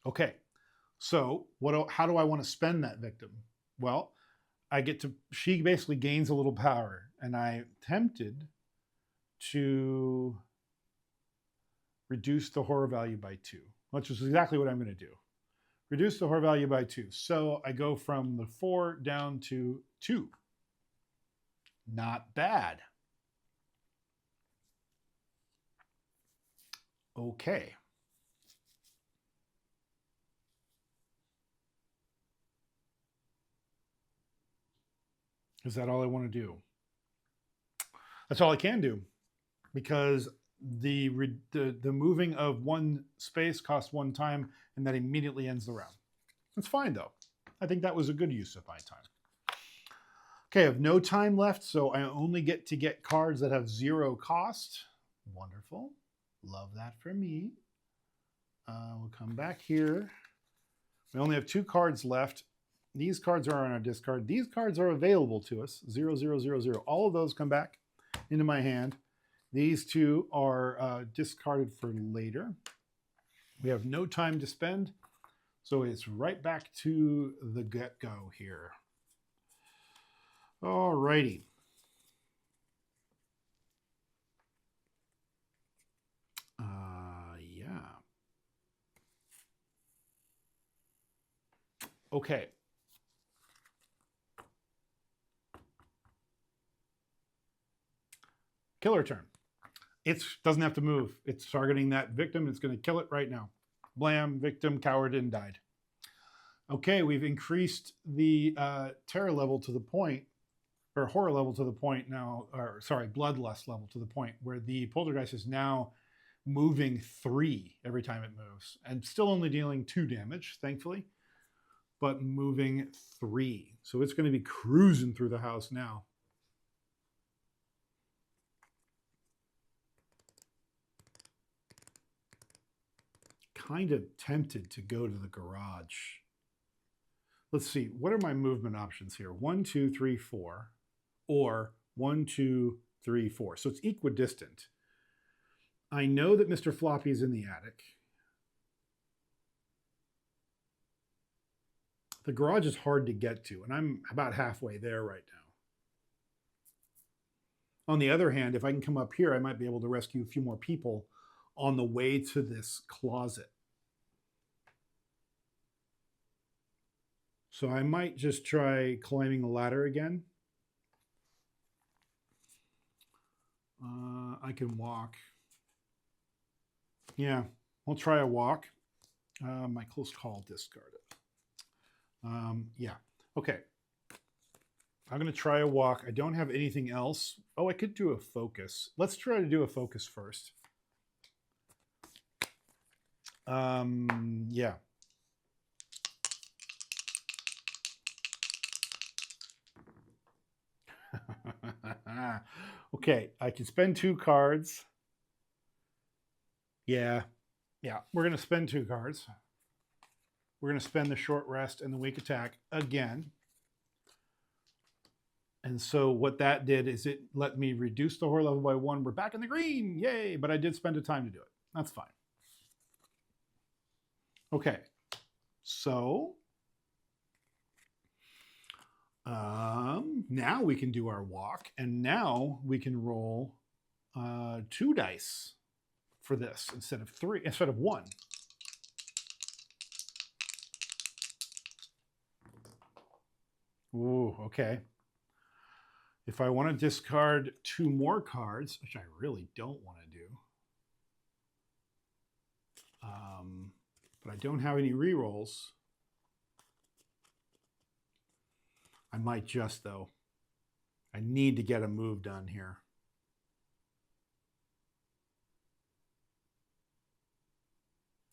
Okay, so how do I want to spend that victim? Well, she basically gains a little power, and I tempted to reduce the horror value by 2, which is exactly what I'm going to do. Reduce the horror value by 2. So I go from the 4 down to 2. Not bad. Okay. Is that all I want to do? That's all I can do, because the moving of one space costs 1 time, and that immediately ends the round. That's fine, though. I think that was a good use of my time. Okay, I have no time left, so I only get to get cards that have 0 cost. Wonderful. Love that for me. We'll come back here. We only have 2 cards left. These cards are on our discard. These cards are available to us. 0, 0, 0, 0. All of those come back into my hand. These 2 are discarded for later. We have no time to spend, so it's right back to the get-go here. All righty. Yeah. Okay. Killer turn. It doesn't have to move. It's targeting that victim. It's going to kill it right now. Blam, victim, coward, and died. Okay, we've increased the terror level to the point, or horror level to the point now, or sorry, bloodlust level to the point where the poltergeist is now moving 3 every time it moves, and still only dealing 2 damage, thankfully, but moving 3. So it's going to be cruising through the house now. Kind of tempted to go to the garage. Let's see, what are my movement options here? 1, 2, 3, 4, or 1, 2, 3, 4. So it's equidistant. I know that Mr. Floppy is in the attic. The garage is hard to get to, and I'm about halfway there right now. On the other hand, if I can come up here, I might be able to rescue a few more people on the way to this closet. So I might just try climbing the ladder again. I can walk. Yeah, I'll try a walk. My close call discarded. Yeah, okay. I'm going to try a walk. I don't have anything else. Oh, I could do a focus. Let's try to do a focus first. Yeah. Okay, I can spend 2 cards. Yeah, we're going to spend 2 cards. We're going to spend the short rest and the weak attack again. And so what that did is it let me reduce the horror level by 1. We're back in the green, yay! But I did spend a time to do it. That's fine. Okay, so now we can do our walk, and now we can roll 2 dice for this instead of 1. Ooh, okay. If I want to discard 2 more cards, which I really don't want to do, but I don't have any rerolls. I might just, though. I need to get a move done here.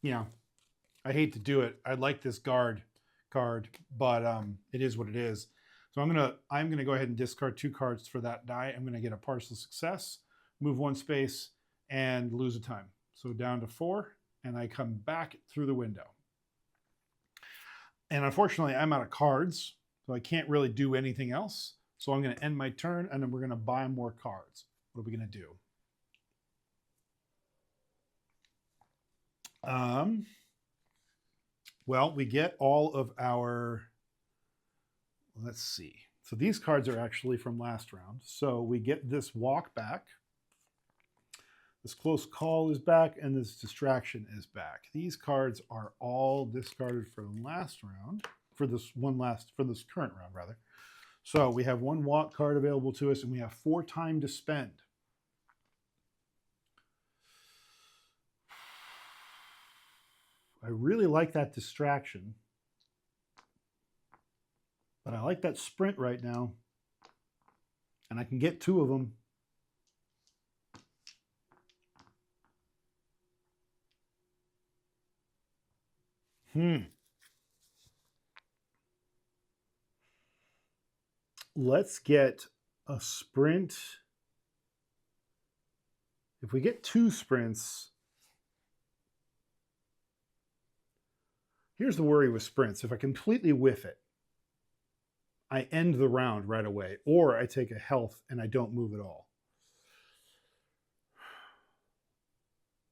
Yeah, I hate to do it. I like this guard card, but it is what it is. So I'm gonna go ahead and discard 2 cards for that die. I'm gonna get a partial success, move 1 space, and lose a time. So down to 4, and I come back through the window. And unfortunately, I'm out of cards, so I can't really do anything else. So I'm gonna end my turn, and then we're gonna buy more cards. What are we gonna do? Well, we get all of our, let's see. So these cards are actually from last round. So we get this walk back. This close call is back, and this distraction is back. These cards are all discarded from last round, for this current round, rather. So we have one walk card available to us, and we have 4 time to spend. I really like that distraction, but I like that sprint right now, and I can get 2 of them. Let's get a sprint. If we get 2 sprints, here's the worry with sprints. If I completely whiff it, I end the round right away, or I take a health and I don't move at all.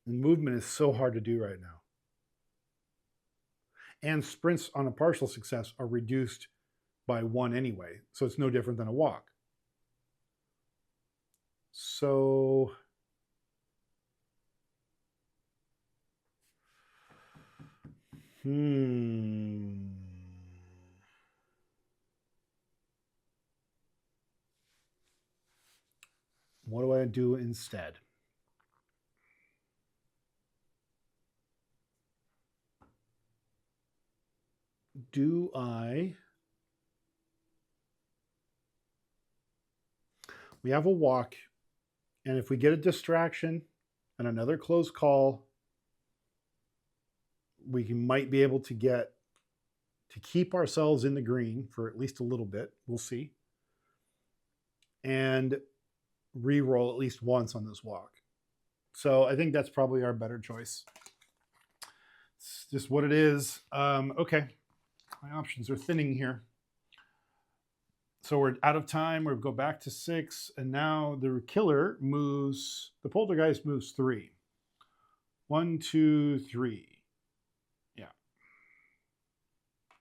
And movement is so hard to do right now. And sprints on a partial success are reduced by 1 anyway, so it's no different than a walk. So what do I do instead? We have a walk, and if we get a distraction and another close call, we might be able to keep ourselves in the green for at least a little bit. We'll see. And re-roll at least once on this walk. So I think that's probably our better choice. It's just what it is. Okay, my options are thinning here. So we're out of time. We'll go back to 6, and now the killer moves. The poltergeist moves 3. 1, 2, 3. Yeah,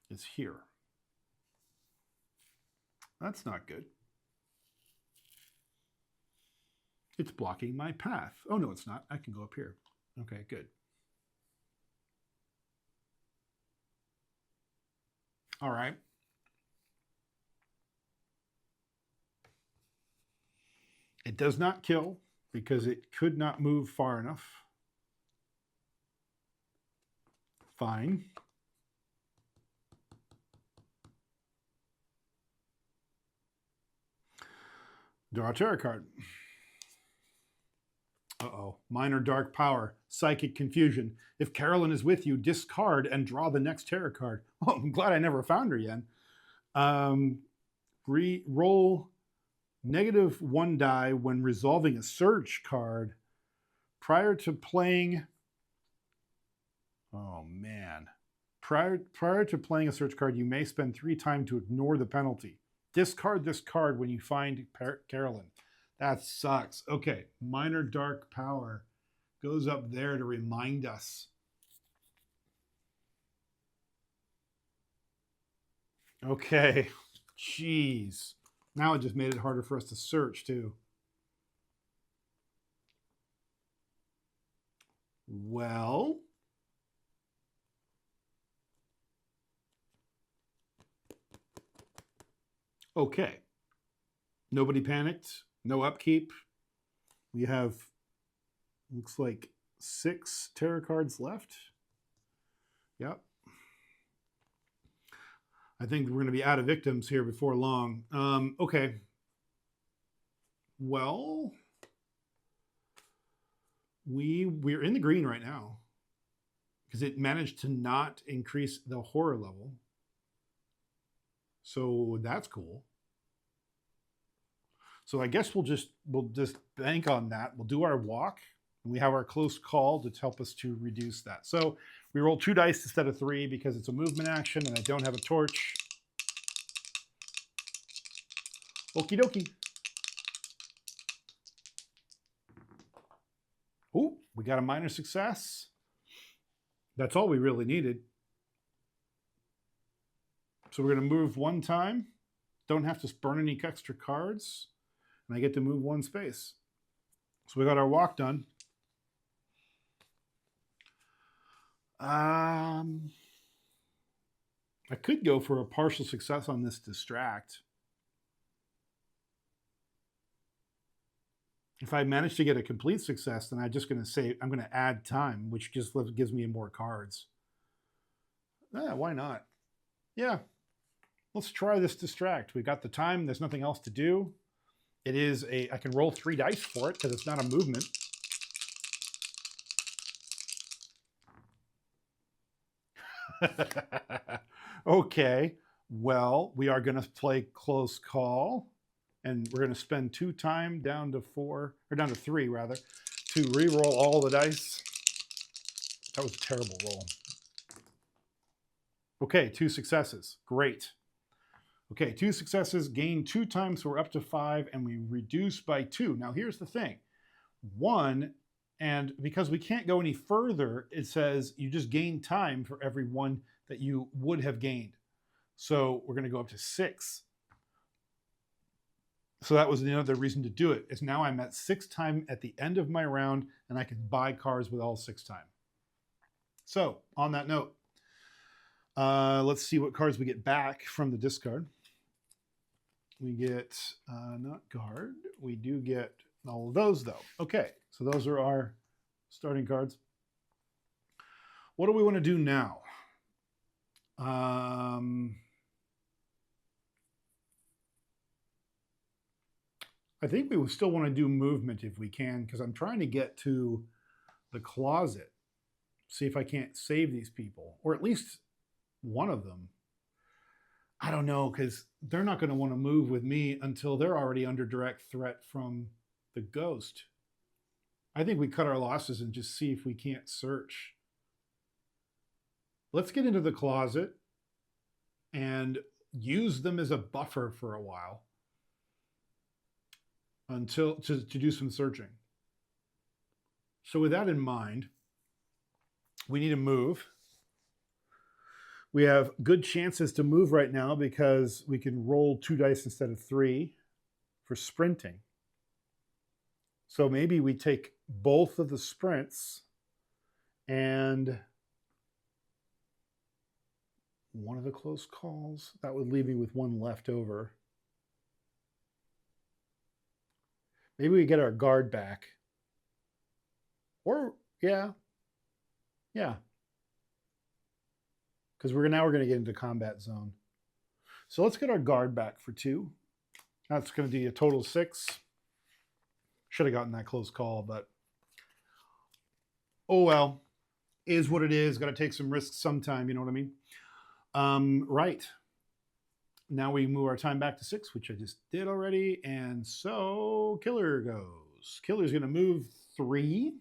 it's here. That's not good. It's blocking my path. Oh no, it's not. I can go up here. Okay, good. All right. It does not kill because it could not move far enough. Fine. Draw a tarot card. Uh-oh. Minor dark power. Psychic confusion. If Carolyn is with you, discard and draw the next tarot card. Oh, I'm glad I never found her yet. Roll -1 die when resolving a search card prior to playing. Oh man. Prior to playing a search card, you may spend 3 time to ignore the penalty. Discard this card when you find Carolyn. That sucks. Okay, minor dark power goes up there to remind us. Okay, jeez. Now it just made it harder for us to search too. Well, okay. Nobody panicked. No upkeep. We have, looks like 6 tarot cards left. Yep. I think we're going to be out of victims here before long. Okay. Well, we're in the green right now because it managed to not increase the horror level. So that's cool. So I guess we'll just bank on that. We'll do our walk, and we have our close call to help us to reduce that. So we roll 2 dice instead of 3 because it's a movement action and I don't have a torch. Okie dokie. Oh, we got a minor success. That's all we really needed. So we're going to move one time. Don't have to burn any extra cards. And I get to move one space. So we got our walk done. I could go for a partial success on this distract. If I manage to get a complete success, then I'm just going to say I'm going to add time, which just gives me more cards. Why not? Yeah, let's try this distract. We got the time. There's nothing else to do. It is I can roll 3 dice for it because it's not a movement. Okay, well, we are going to play close call, and we're going to spend 2 time down to 4, or down to 3 rather, to re-roll all the dice. That was a terrible roll. Okay, 2 successes. Great. Okay, 2 successes, gain 2 times, so we're up to 5, and we reduce by 2. Now here's the thing. 1, and because we can't go any further, it says you just gain time for every 1 that you would have gained. So we're going to go up to 6. So that was another reason to do it, is now I'm at 6 time at the end of my round, and I can buy cards with all 6 time. So on that note, let's see what cards we get back from the discard. We get not guard. We do get all of those though. Okay, so those are our starting cards. What do we want to do now? I think we would still want to do movement if we can, because I'm trying to get to the closet. See if I can't save these people, or at least one of them. I don't know, because they're not going to want to move with me until they're already under direct threat from the ghost. I think we cut our losses and just see if we can't search. Let's get into the closet and use them as a buffer for a while until to do some searching. So with that in mind, we need to move. We have good chances to move right now because we can roll 2 dice instead of 3 for sprinting. So maybe we take both of the sprints and one of the close calls. That would leave me with 1 left over. Maybe we get our guard back. Or, yeah. Because now we're going to get into combat zone. So let's get our guard back for 2. That's going to be a total 6. Should have gotten that close call, but oh well. Is what it is. Got to take some risks sometime, you know what I mean? Right. Now we move our time back to 6, which I just did already. And so Killer goes. Killer's going to move 3.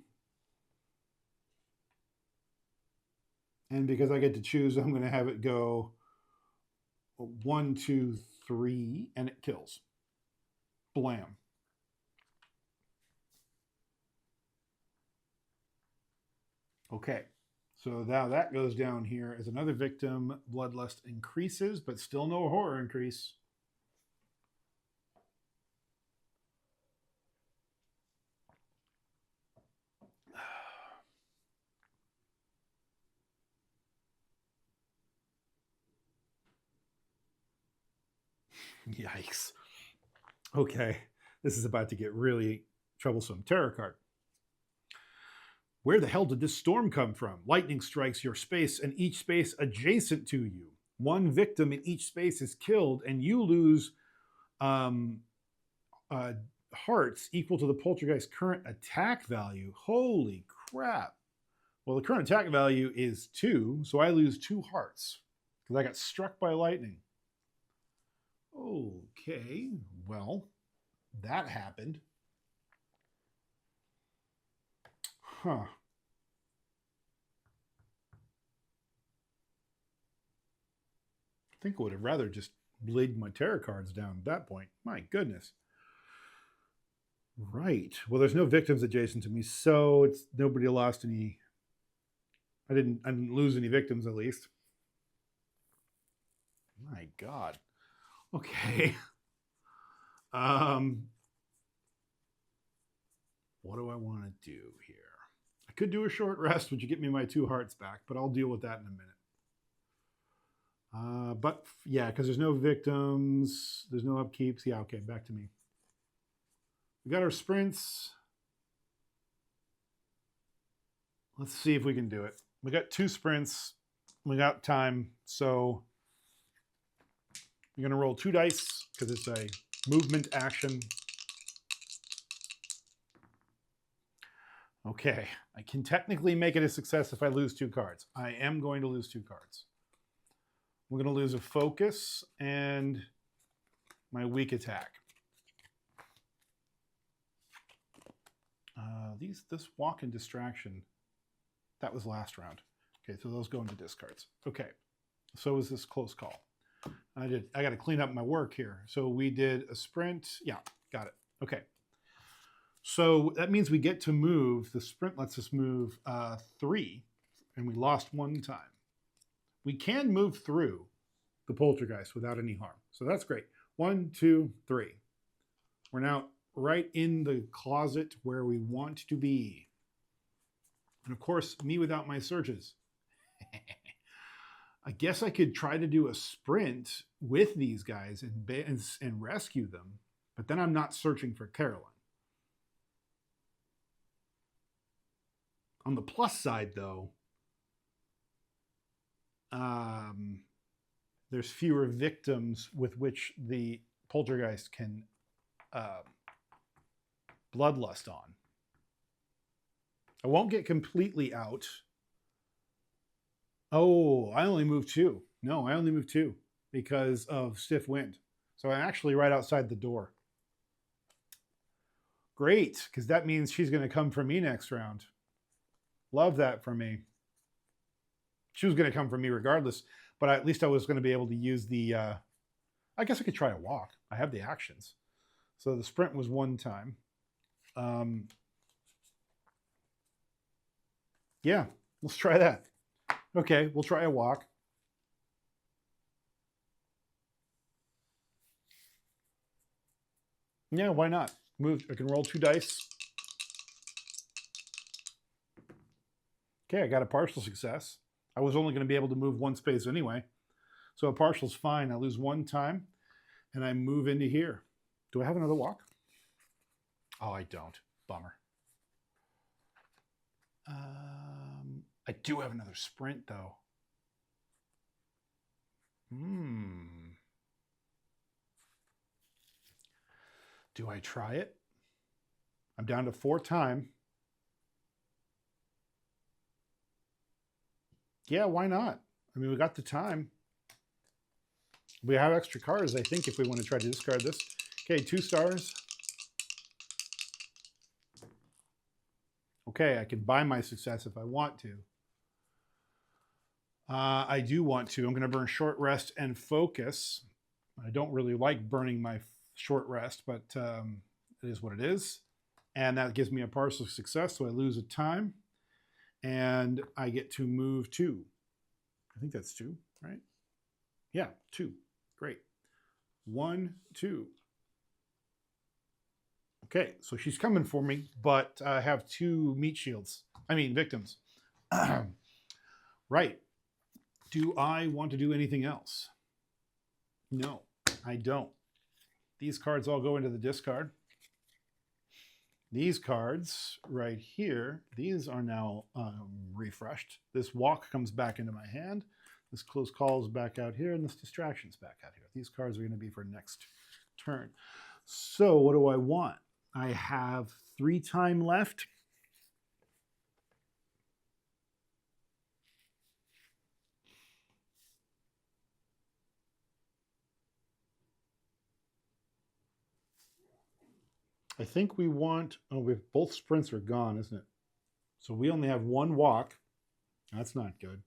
And because I get to choose, I'm going to have it go 1, 2, 3, and it kills. Blam. Okay, so now that goes down here as another victim. Bloodlust increases, but still no horror increase. Yikes. Okay, this is about to get really troublesome. Terror card. Where the hell did this storm come from? Lightning strikes your space and each space adjacent to you. 1 victim in each space is killed, and you lose hearts equal to the poltergeist's current attack value. Holy crap. Well, the current attack value is 2, so I lose 2 hearts because I got struck by lightning. Okay, well, that happened. Huh. I think I would have rather just laid my tarot cards down at that point. My goodness. Right. Well, there's no victims adjacent to me, so it's nobody lost any. I didn't lose any victims, at least. My God. Okay. Um, what do I want to do here? I could do a short rest, which would get me my 2 hearts back, but I'll deal with that in a minute. But yeah, because there's no victims, there's no upkeeps. Yeah, okay, back to me. We got our sprints. Let's see if we can do it. We got 2 sprints. We got time, so you're going to roll 2 dice because it's a movement action. Okay, I can technically make it a success if I lose 2 cards. I am going to lose 2 cards. We're going to lose a focus and my weak attack. This walk and distraction, that was last round. Okay, so those go into discards. Okay, so is this close call. I got to clean up my work here. So we did a sprint. Yeah, got it. Okay. So that means we get to move. The sprint lets us move 3, and we lost 1 time. We can move through the poltergeist without any harm. So that's great. 1, 2, 3. We're now right in the closet where we want to be. And of course, me without my surges. I guess I could try to do a sprint with these guys and rescue them, but then I'm not searching for Caroline. On the plus side, though, there's fewer victims with which the poltergeist can bloodlust on. I won't get completely out. Oh, I only moved 2. No, I only moved 2 because of stiff wind. So I'm actually right outside the door. Great, because that means she's going to come for me next round. Love that for me. She was going to come for me regardless, but at least I was going to be able to use the... I guess I could try a walk. I have the actions. So the sprint was 1 time. Yeah, let's try that. Okay, we'll try a walk. Yeah, why not? Move. I can roll 2 dice. Okay, I got a partial success. I was only going to be able to move 1 space anyway. So a partial's fine. I lose 1 time, and I move into here. Do I have another walk? Oh, I don't. Bummer. I do have another sprint, though. Do I try it? I'm down to 4 time. Yeah, why not? I mean, we got the time. We have extra cards, I think, if we want to try to discard this. Okay, 2 stars. Okay, I can buy my success if I want to. I do want to. I'm going to burn short rest and focus. I don't really like burning my short rest, but it is what it is. And that gives me a partial success, so I lose a time. And I get to move 2. I think that's 2, right? Yeah, 2. Great. 1, 2. Okay, so she's coming for me, but I have 2 meat shields. I mean, victims. Right. Do I want to do anything else? No, I don't. These cards all go into the discard. These cards right here, these are now refreshed. This walk comes back into my hand. This close call is back out here, and this distraction's back out here. These cards are going to be for next turn. So what do I want? I have 3 time left. I think we want, both sprints are gone, isn't it? So we only have 1 walk. That's not good.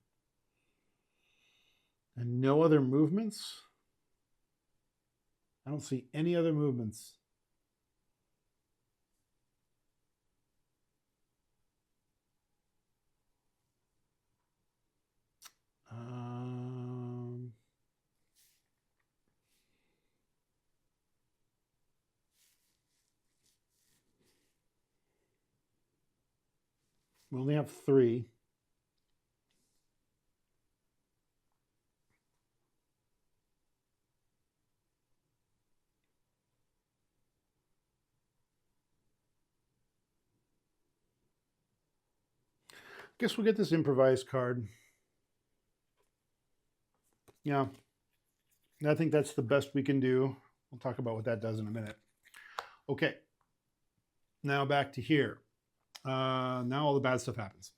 And no other movements? I don't see any other movements. We only have 3. Guess we'll get this improvised card. Yeah, I think that's the best we can do. We'll talk about what that does in a minute. Okay, now back to here. Now all the bad stuff happens.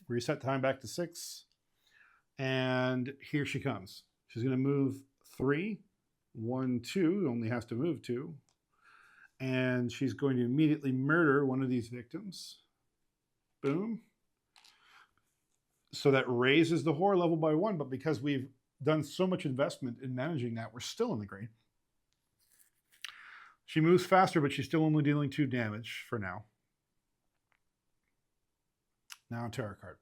Reset time back to 6. And here she comes. She's going to move 3. 1, 2. Only has to move 2. And she's going to immediately murder one of these victims. Boom. So that raises the horror level by 1. But because we've done so much investment in managing that, we're still in the green. She moves faster, but she's still only dealing 2 damage for now. Now tarot card.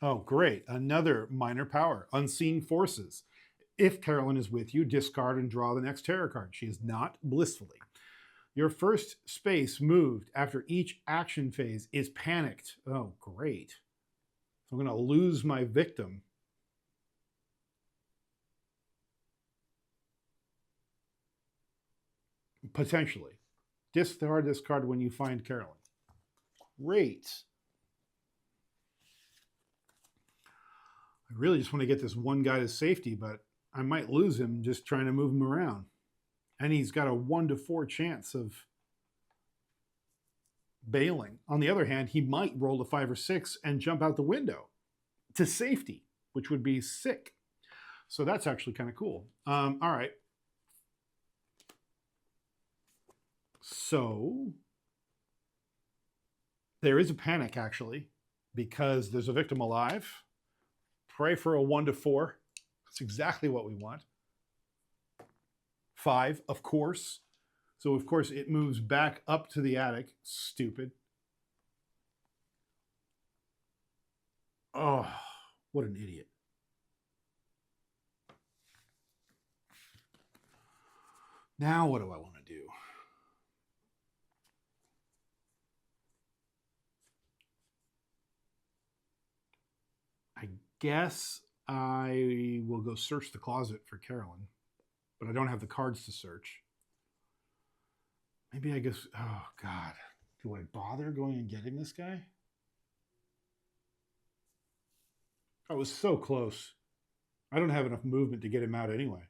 Oh, great. Another minor power. Unseen forces. If Carolyn is with you, discard and draw the next tarot card. She is not blissfully. Your first space moved after each action phase is panicked. Oh, great. So I'm going to lose my victim. Potentially. Discard this card when you find Carolyn. Great. I really just want to get this one guy to safety, but I might lose him just trying to move him around. And he's got a 1 to 4 chance of bailing. On the other hand, he might roll a 5 or 6 and jump out the window to safety, which would be sick. So that's actually kind of cool. All right. So there is a panic, actually, because there's a victim alive. Pray for a 1 to 4. That's exactly what we want. 5, of course. So, of course, it moves back up to the attic. Stupid. Oh, what an idiot. Now what do I want to do? I guess I will go search the closet for Carolyn, but I don't have the cards to search. Maybe I guess, oh God, do I bother going and getting this guy? I was so close. I don't have enough movement to get him out anyway.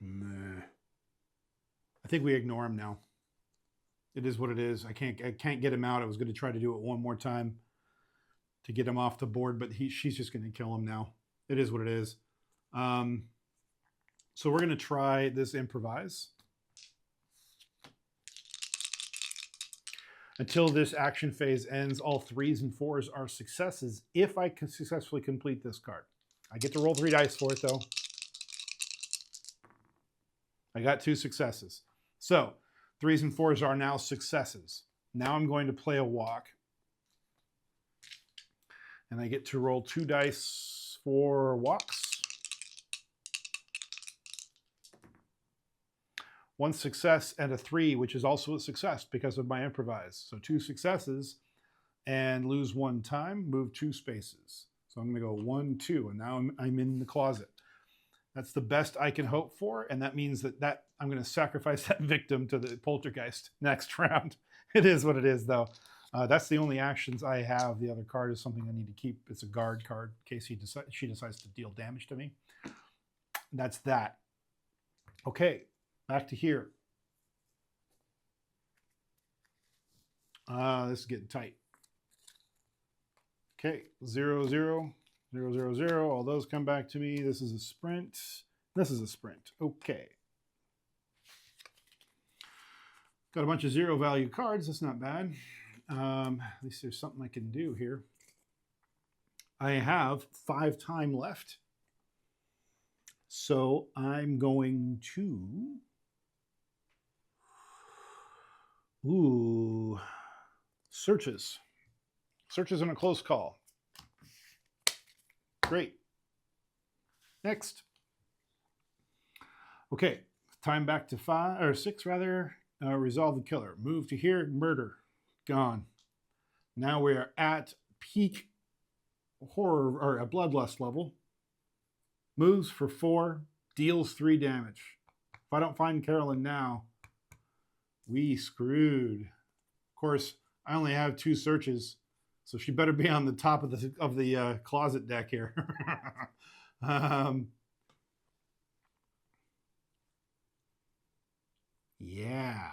Nah. I think we ignore him now. It is what it is. I can't get him out. I was going to try to do it one more time to get him off the board, but she's just going to kill him now. It is what it is. So we're going to try this improvise. Until this action phase ends, all 3s and 4s are successes if I can successfully complete this card. I get to roll 3 dice for it, though. I got 2 successes. So 3s and 4s are now successes. Now I'm going to play a walk. And I get to roll 2 dice for walks. 1 success and a 3, which is also a success because of my improvise. So 2 successes and lose 1 time, move 2 spaces. So I'm going to go 1, 2, and now I'm in the closet. That's the best I can hope for, and that means that I'm going to sacrifice that victim to the poltergeist next round. It is what it is, though. That's the only actions I have. The other card is something I need to keep. It's a guard card in case she decides to deal damage to me. That's that. Okay, back to here. This is getting tight. Okay, 0, 0. 0, 0, 0. All those come back to me. This is a sprint. This is a sprint. Okay. Got a bunch of 0 value cards. That's not bad. At least there's something I can do here. I have 5 time left. So I'm going to... Ooh. Searches. Searches in a close call. Great. Next. Okay, Time back to 5 or 6 rather. Resolve the killer. Move to here. Murder. Gone. Now we are at peak horror or a bloodlust level. Moves for 4. Deals 3 damage. If I don't find Carolyn now, we screwed. Of course, I only have 2 searches, so she better be on the top of the closet deck here. Yeah.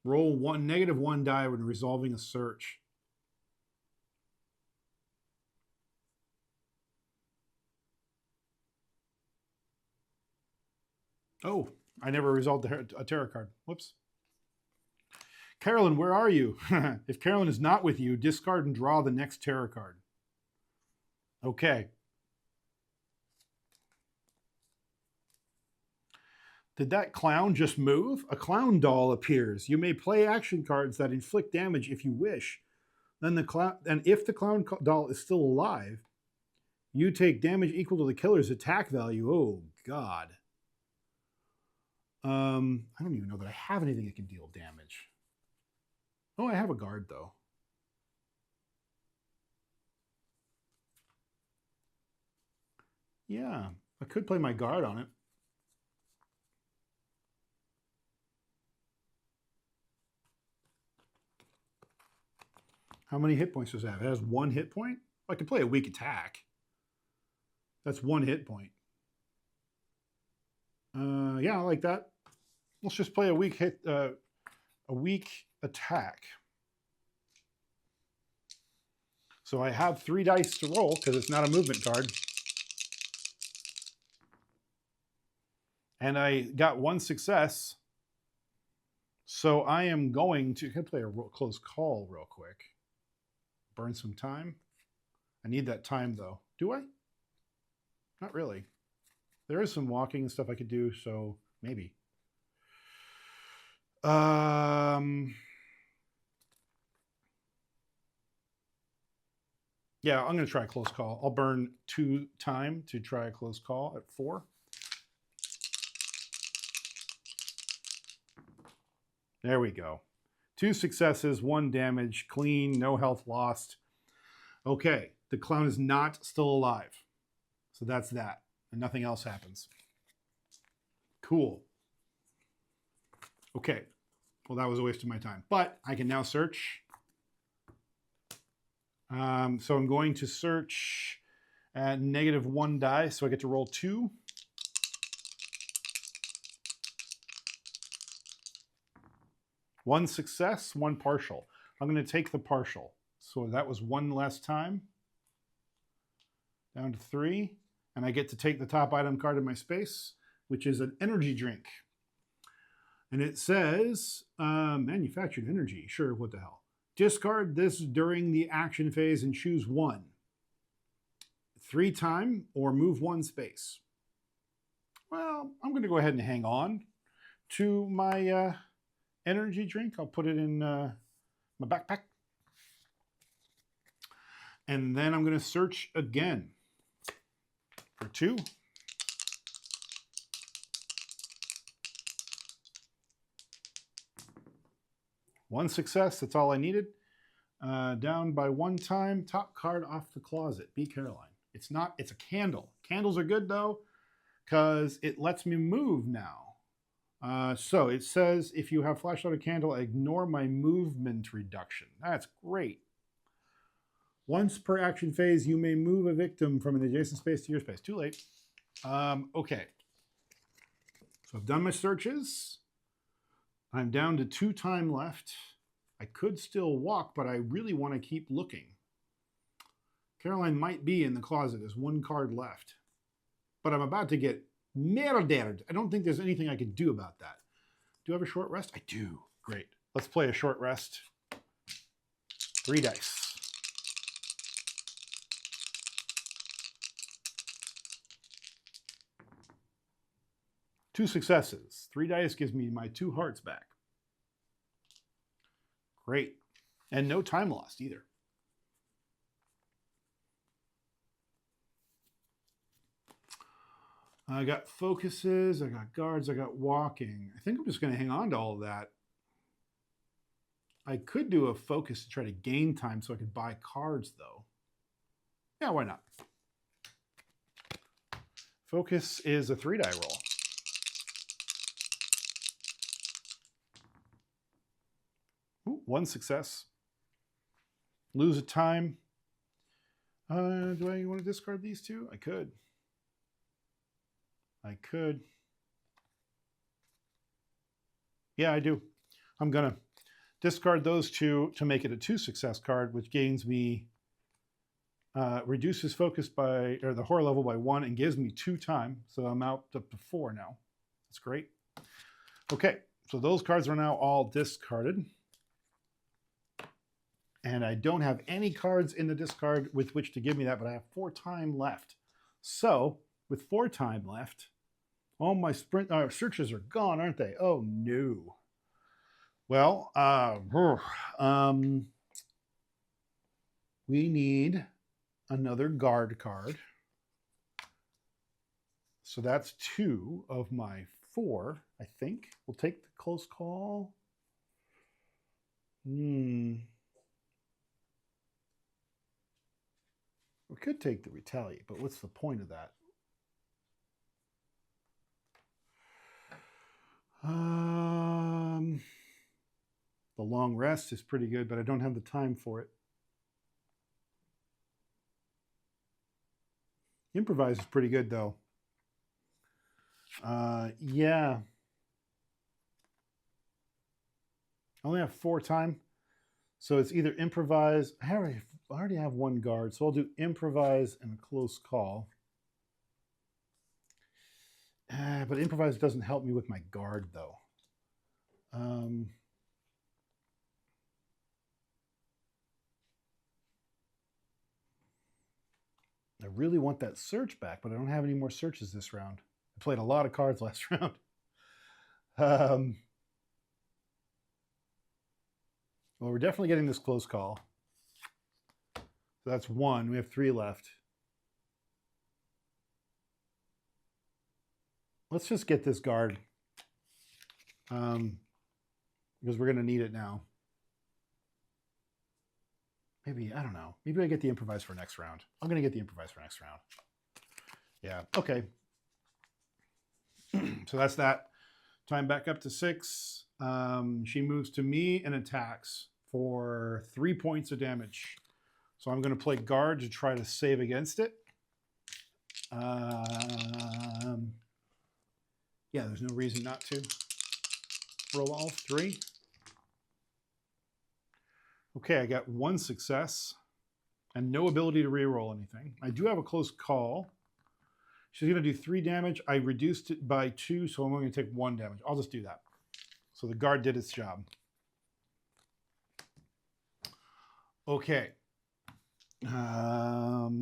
Roll -1 die when resolving a search. Oh, I never resolved a tarot card. Whoops. Carolyn, where are you? If Carolyn is not with you, discard and draw the next tarot card. Okay. Did that clown just move? A clown doll appears. You may play action cards that inflict damage if you wish. Then if the clown doll is still alive, you take damage equal to the killer's attack value. Oh God. I don't even know that I have anything that can deal damage. Oh, I have a guard though. Yeah, I could play my guard on it. How many hit points does it have? It has 1 hit point? I could play a weak attack. That's 1 hit point. Yeah, I like that. Let's just play a weak attack. So I have 3 dice to roll because it's not a movement card. And I got 1 success. So I am going to play a close call real quick. Burn some time. I need that time though. Do I? Not really. There is some walking and stuff I could do, so maybe. Yeah, I'm going to try a close call. I'll burn 2 time to try a close call at 4. There we go. 2 successes, 1 damage, clean, no health lost. Okay, the clown is not still alive. So that's that, and nothing else happens. Cool. Okay, well that was a waste of my time, but I can now search. So I'm going to search at -1 die, so I get to roll 2. One success, 1 partial. I'm going to take the partial. So that was 1 less time. Down to 3. And I get to take the top item card in my space, which is an energy drink. And it says, manufactured energy. Sure, what the hell. Discard this during the action phase and choose 1. 3 time or move 1 space. Well, I'm going to go ahead and hang on to my energy drink. I'll put it in my backpack. And then I'm going to search again for 2. One success, that's all I needed. Down by 1 time, top card off the closet. Be Caroline. It's not, it's a candle. Candles are good though, because it lets me move now. So it says, if you have flashlight or candle, ignore my movement reduction. That's great. Once per action phase, you may move a victim from an adjacent space to your space. Too late. Okay. So I've done my searches. I'm down to 2 time left. I could still walk, but I really want to keep looking. Caroline might be in the closet. There's 1 card left. But I'm about to get murdered. I don't think there's anything I can do about that. Do I have a short rest? I do. Great. Let's play a short rest. 3 dice. Two successes. 3 dice gives me my 2 hearts back. Great. And no time lost either. I got focuses, I got guards, I got walking. I think I'm just going to hang on to all of that. I could do a focus to try to gain time so I could buy cards, though. Yeah, why not? Focus is a 3-die roll. Ooh, 1 success. Lose a time. Do I want to discard these two? I could. Yeah, I do. I'm going to discard those two to make it a 2 success card, which gains me, reduces focus by, or the horror level by 1 and gives me 2 time. So I'm out up to 4 now. That's great. Okay, so those cards are now all discarded. And I don't have any cards in the discard with which to give me that, but I have 4 time left. So with 4 time left, all my searches are gone, aren't they? Oh no. Well, we need another guard card. So that's 2 of my 4, I think. We'll take the close call. We could take the retaliate, but what's the point of that? The long rest is pretty good, but I don't have the time for it. Improvise is pretty good, though. Yeah. I only have 4 time, so it's either improvise. I already have 1 guard, so I'll do improvise and a close call. But improvise doesn't help me with my guard, though. I really want that search back, but I don't have any more searches this round. I played a lot of cards last round. Well, we're definitely getting this close call. So that's 1. We have 3 left. Let's just get this guard. Because we're going to need it now. Maybe, I don't know. Maybe I get the improvise for next round. I'm going to get the improvise for next round. Yeah, okay. So that's that. Time back up to 6. She moves to me and attacks for 3 points of damage. So I'm going to play guard to try to save against it. Yeah, there's no reason not to. Roll all 3. Okay, I got 1 success and no ability to reroll anything. I do have a close call. She's going to do 3 damage. I reduced it by 2, so I'm only going to take 1 damage. I'll just do that. So the guard did its job. Okay. Tarot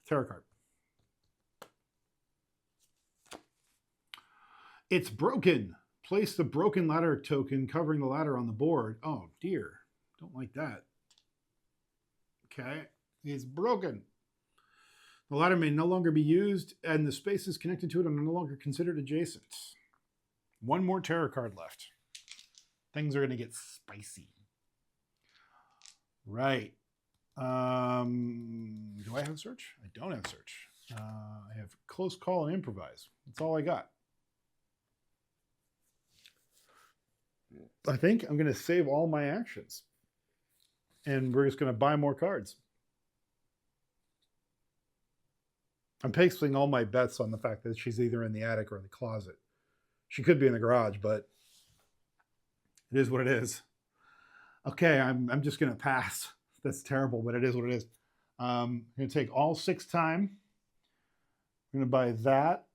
card. It's broken. Place the broken ladder token covering the ladder on the board. Oh dear, don't like that. Okay, it's broken. The ladder may no longer be used and the spaces connected to it are no longer considered adjacent. 1 more tarot card left. Things are going to get spicy. Right. Do I have search? I don't have search. I have close call and improvise. That's all I got. I think I'm going to save all my actions. And we're just going to buy more cards. I'm placing all my bets on the fact that she's either in the attic or in the closet. She could be in the garage, but it is what it is. Okay, I'm just going to pass. That's terrible, but it is what it is. I'm going to take all 6 time. I'm going to buy that.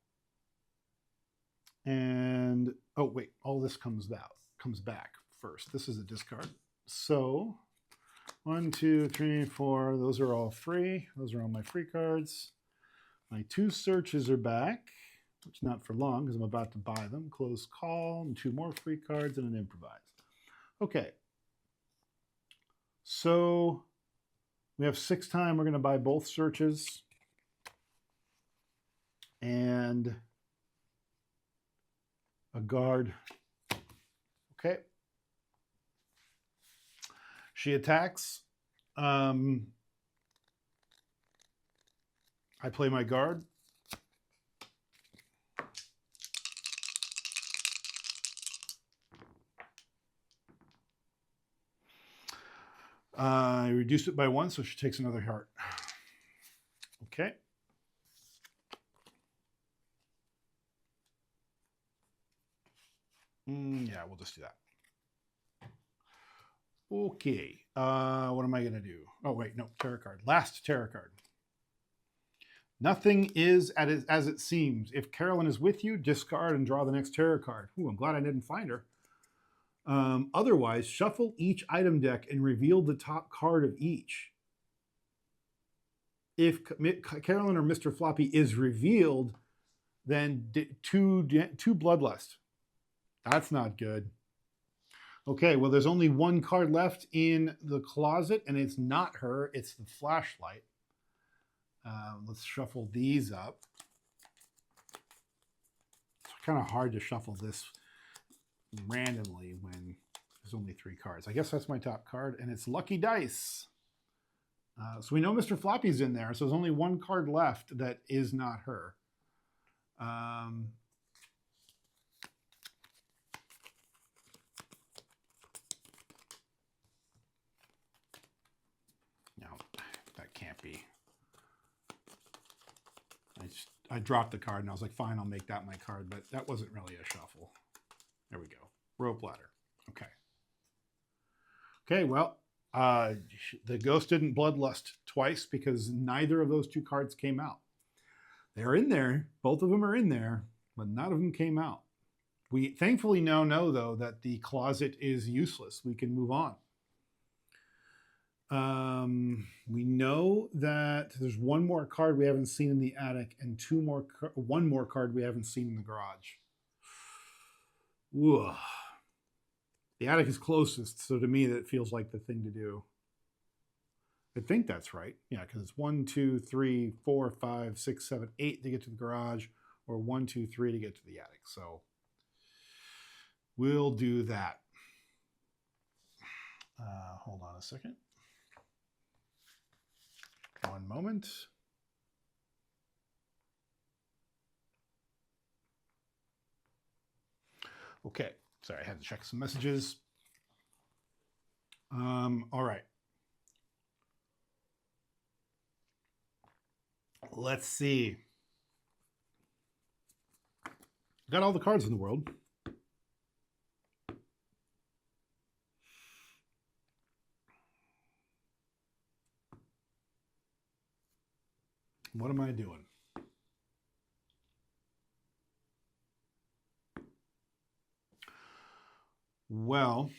And, oh, wait, all this comes back first. This is a discard. So 1, 2, 3, 4. Those are all free. Those are all my free cards. My 2 searches are back, which not for long because I'm about to buy them. Close call and 2 more free cards and an improvise. Okay. So we have 6 time. We're going to buy both searches. and a guard. Okay. She attacks. I play my guard. I reduced it by 1, so she takes another heart. Okay. Yeah, we'll just do that. Okay. What am I going to do? Oh, wait, no, tarot card. Last tarot card. Nothing is as it seems. If Carolyn is with you, discard and draw the next tarot card. Ooh, I'm glad I didn't find her. Otherwise, shuffle each item deck and reveal the top card of each. If Carolyn or Mr. Floppy is revealed, then two bloodlust. That's not good. Okay, well, there's only one card left in the closet, and it's not her. It's the flashlight. Let's shuffle these up. It's kind of hard to shuffle this randomly when there's only 3 cards. I guess that's my top card, and it's Lucky Dice. So we know Mr. Floppy's in there, so there's only 1 card left that is not her. No, that can't be. I dropped the card, and I was like, fine, I'll make that my card, but that wasn't really a shuffle. There we go. Rope ladder. Okay. Okay, well, the ghost didn't bloodlust twice because neither of those 2 cards came out. They're in there. Both of them are in there, but none of them came out. We thankfully now know, though, that the closet is useless. We can move on. We know that there's 1 more card we haven't seen in the attic and 1 more card we haven't seen in the garage. Ooh. The attic is closest, so to me that feels like the thing to do. I think that's right. Yeah, because it's 1, 2, 3, 4, 5, 6, 7, 8 to get to the garage, or 1, 2, 3 to get to the attic. So we'll do that. Hold on a second. 1 moment. Okay, sorry, I had to check some messages. All right. Let's see. Got all the cards in the world. What am I doing? Well,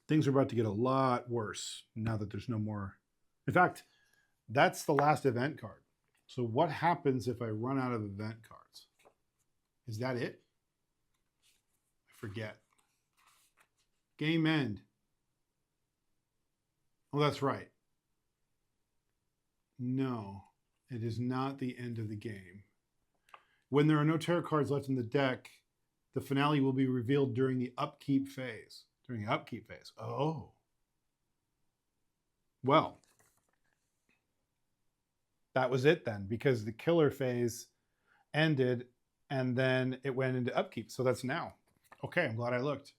things are about to get a lot worse now that there's no more. In fact, that's the last event card. So what happens if I run out of event cards? Is that it? I forget. Game end. Oh, that's right. No, it is not the end of the game. When there are no tarot cards left in the deck, the finale will be revealed during the upkeep phase. During the upkeep phase. Oh. Well, that was it then, because the killer phase ended and then it went into upkeep. So that's now. Okay, I'm glad I looked.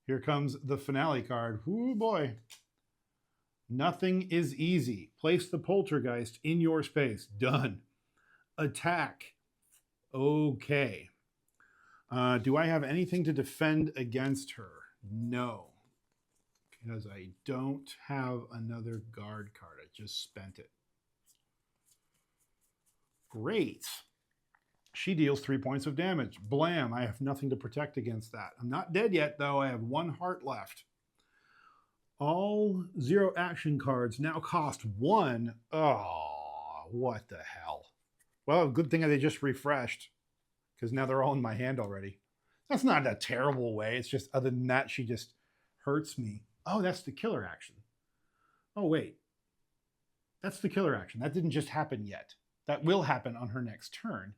Here comes the finale card. Ooh, boy. Nothing is easy. Place the poltergeist in your space. Done. Attack. Okay. Do I have anything to defend against her? No. Because I don't have another guard card. I just spent it. Great. She deals 3 points of damage. Blam. I have nothing to protect against that. I'm not dead yet, though. I have 1 heart left. All 0 action cards now cost 1. Oh, what the hell. Well, good thing they just refreshed, because now they're all in my hand already. That's not a terrible way. It's just, other than that, she just hurts me. Oh, that's the killer action. Oh, wait. That's the killer action. That didn't just happen yet. That will happen on her next turn,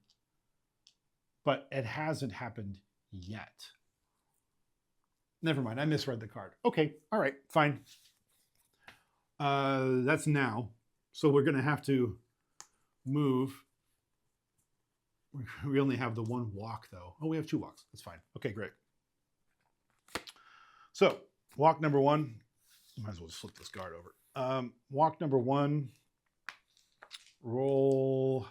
but it hasn't happened yet. Never mind, I misread the card. Okay, all right, fine. That's now. So we're going to have to move. We only have the one walk, though. Oh, we have 2 walks. That's fine. Okay, great. So walk number 1. Might as well just flip this guard over. Walk number 1. Roll.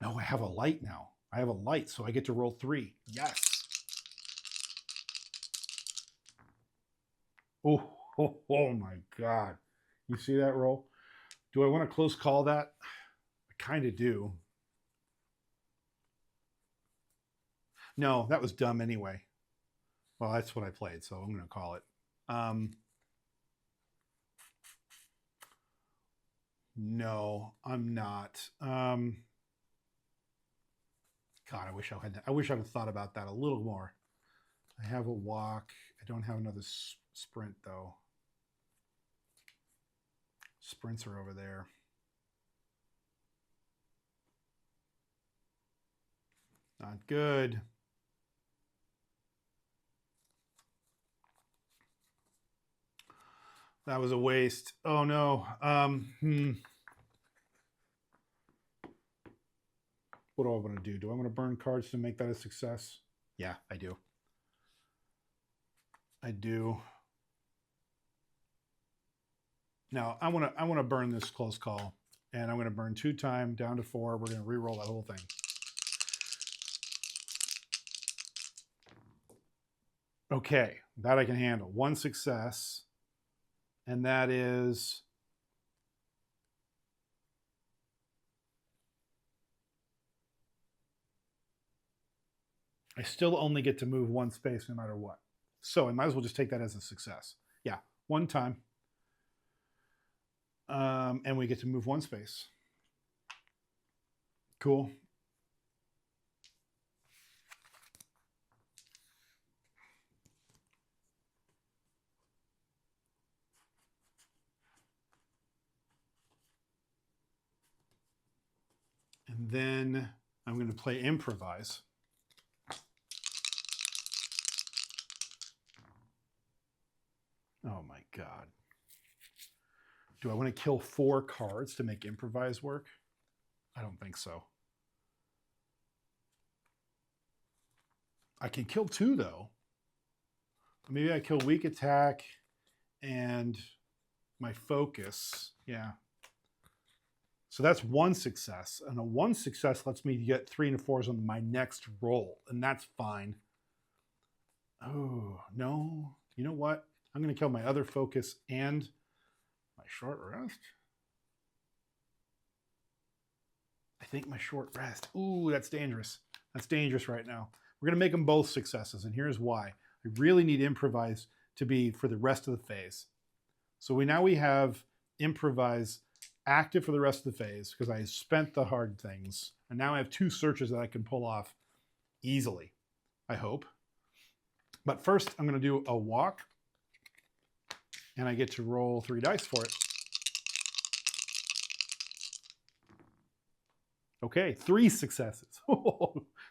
No, I have a light now. I have a light, so I get to roll 3. Yes. Oh my God. You see that roll? Do I want to close call that? I kind of do. No, that was dumb anyway. Well, that's what I played, so I'm going to call it. No, I'm not. God, I wish I had thought about that a little more. I have a walk. I don't have another sprint, though. Sprints are over there. Not good. That was a waste. Oh, no. What do I want to do? Do I want to burn cards to make that a success? Yeah, I do. I do. Now, I want to burn this close call, and I'm going to burn 2 times down to 4. We're going to re-roll that whole thing. Okay, that I can handle. 1 success, and that is I still only get to move 1 space no matter what. So I might as well just take that as a success. Yeah, 1 time. And we get to move 1 space. Cool. And then I'm going to play improvise. Oh my God. Do I want to kill 4 cards to make improvise work? I don't think so. I can kill 2 though. Maybe I kill weak attack and my focus. Yeah. So that's 1 success. And a 1 success lets me get 3 and 4s on my next roll. And that's fine. Oh, no. You know what? I'm going to kill my other focus and my short rest. I think my short rest. Ooh, that's dangerous. That's dangerous right now. We're going to make them both successes, and here's why. I really need improvise to be for the rest of the phase. So now we have improvise active for the rest of the phase because I spent the hard things, and now I have 2 searches that I can pull off easily, I hope. But first, I'm going to do a walk, and I get to roll 3 dice for it. Okay, 3 successes.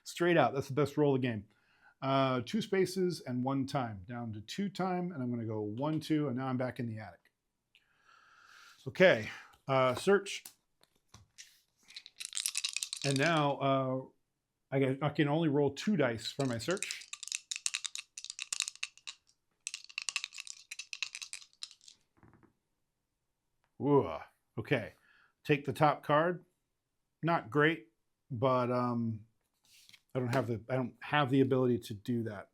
Straight out, that's the best roll of the game. 2 spaces and 1 time. Down to 2 time, and I'm going to go 1, 2, and now I'm back in the attic. Okay, search. And now I can only roll 2 dice for my search. Ooh, okay, take the top card. Not great, but I don't have the ability to do that.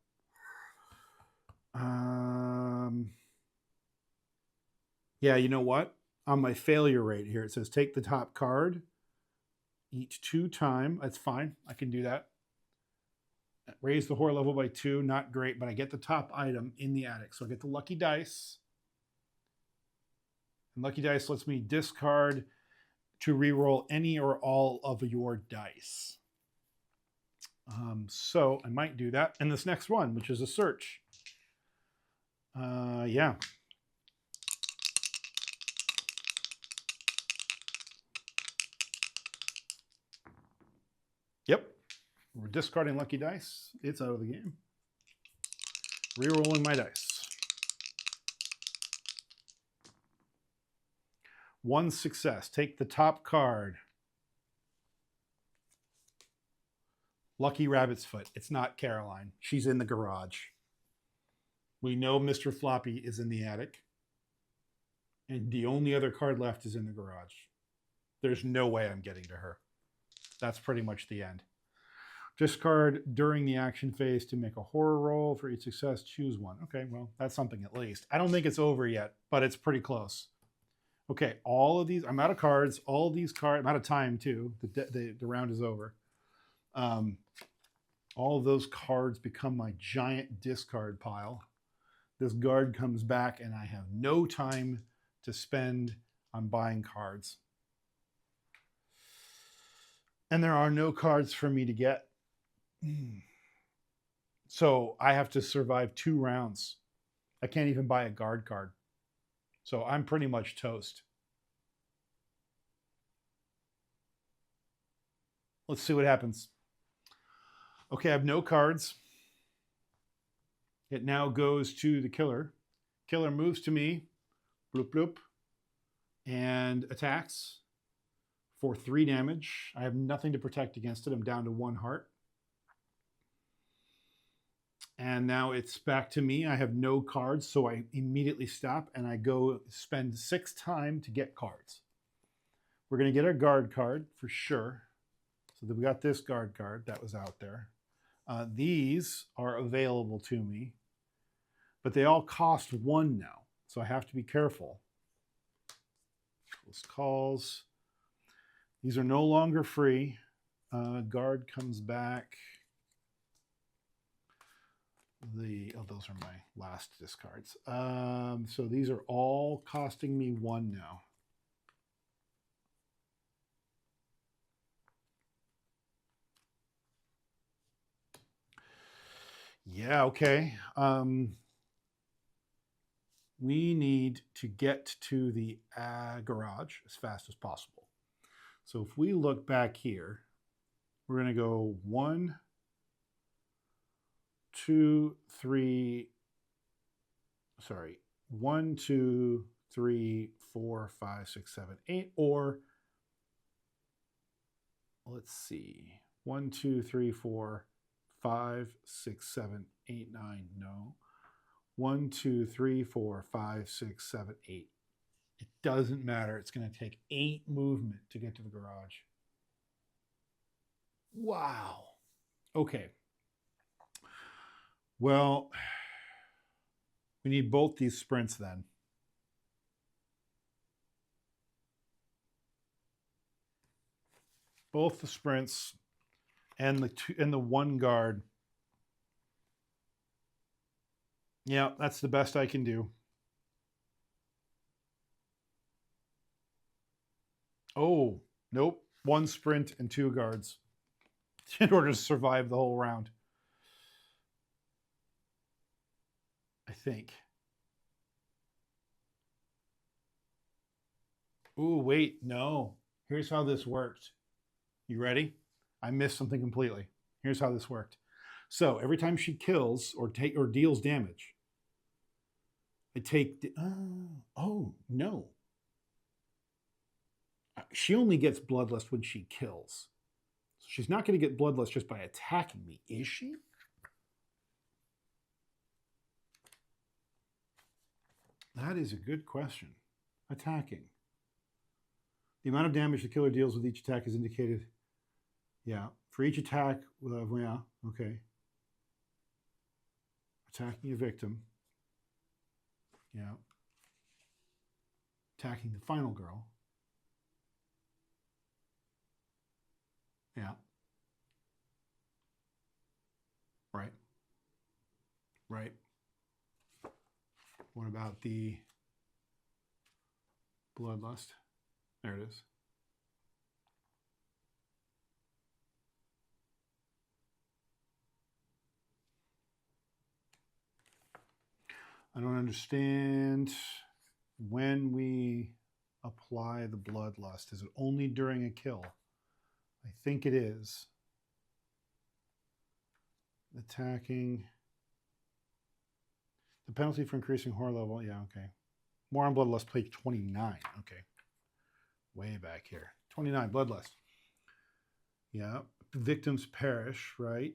Yeah, you know what? On my failure rate here, it says take the top card each 2 times. That's fine. I can do that. Raise the horror level by 2. Not great, but I get the top item in the attic. So I get the lucky dice. And lucky dice lets me discard to re-roll any or all of your dice. So I might do that. And this next one, which is a search. Yeah. Yep. We're discarding lucky dice. It's out of the game. Rerolling my dice. 1 success. Take the top card. Lucky Rabbit's Foot. It's not Caroline. She's in the garage. We know Mr. Floppy is in the attic. And the only other card left is in the garage. There's no way I'm getting to her. That's pretty much the end. Discard during the action phase to make a horror roll. For each success, choose one. Okay, well, that's something at least. I don't think it's over yet, but it's pretty close. Okay, all of these, I'm out of cards. All of these cards, I'm out of time too. The round is over. All of those cards become my giant discard pile. This guard comes back and I have no time to spend on buying cards. And there are no cards for me to get. So I have to survive 2 rounds. I can't even buy a guard card. So I'm pretty much toast. Let's see what happens. Okay, I have no cards. It now goes to the killer. Killer moves to me, bloop bloop, and attacks for 3 damage. I have nothing to protect against it. I'm down to 1 heart. And now it's back to me. I have no cards, so I immediately stop and I go spend 6 time to get cards. We're going to get our guard card for sure. So we got this guard card that was out there. These are available to me, but they all cost 1 now. So I have to be careful. Those calls. These are no longer free. Guard comes back. Those are my last discards. So these are all costing me 1 now. Yeah, okay. We need to get to the garage as fast as possible. So if we look back here, we're going to go 1, 2, 3, 1, 2, 3, 4, 5, 6, 7, 8, or let's see, 1, 2, 3, 4, 5, 6, 7, 8, 9, no. 1, 2, 3, 4, 5, 6, 7, 8. It doesn't matter. It's going to take 8 movement to get to the garage. Wow. Okay. Well, we need both these sprints then. Both the sprints and the 1 guard. Yeah, that's the best I can do. Oh, nope. 1 sprint and 2 guards in order to survive the whole round. I think. Ooh, wait, no. Here's how this worked. You ready? I missed something completely. Here's how this worked. So every time she kills or deals damage, I take the, oh no. She only gets bloodlust when she kills. So she's not going to get bloodlust just by attacking me, is she? That is a good question. Attacking. The amount of damage the killer deals with each attack is indicated. Yeah. For each attack, yeah, okay. Attacking a victim. Yeah. Attacking the final girl. Yeah. Right. Right. What about the bloodlust? There it is. I don't understand when we apply the bloodlust. Is it only during a kill? I think it is. attacking. The penalty for increasing horror level. Yeah, okay. More on Bloodlust, page 29. Okay. Way back here. 29, Bloodlust. Yeah. Victims perish, right?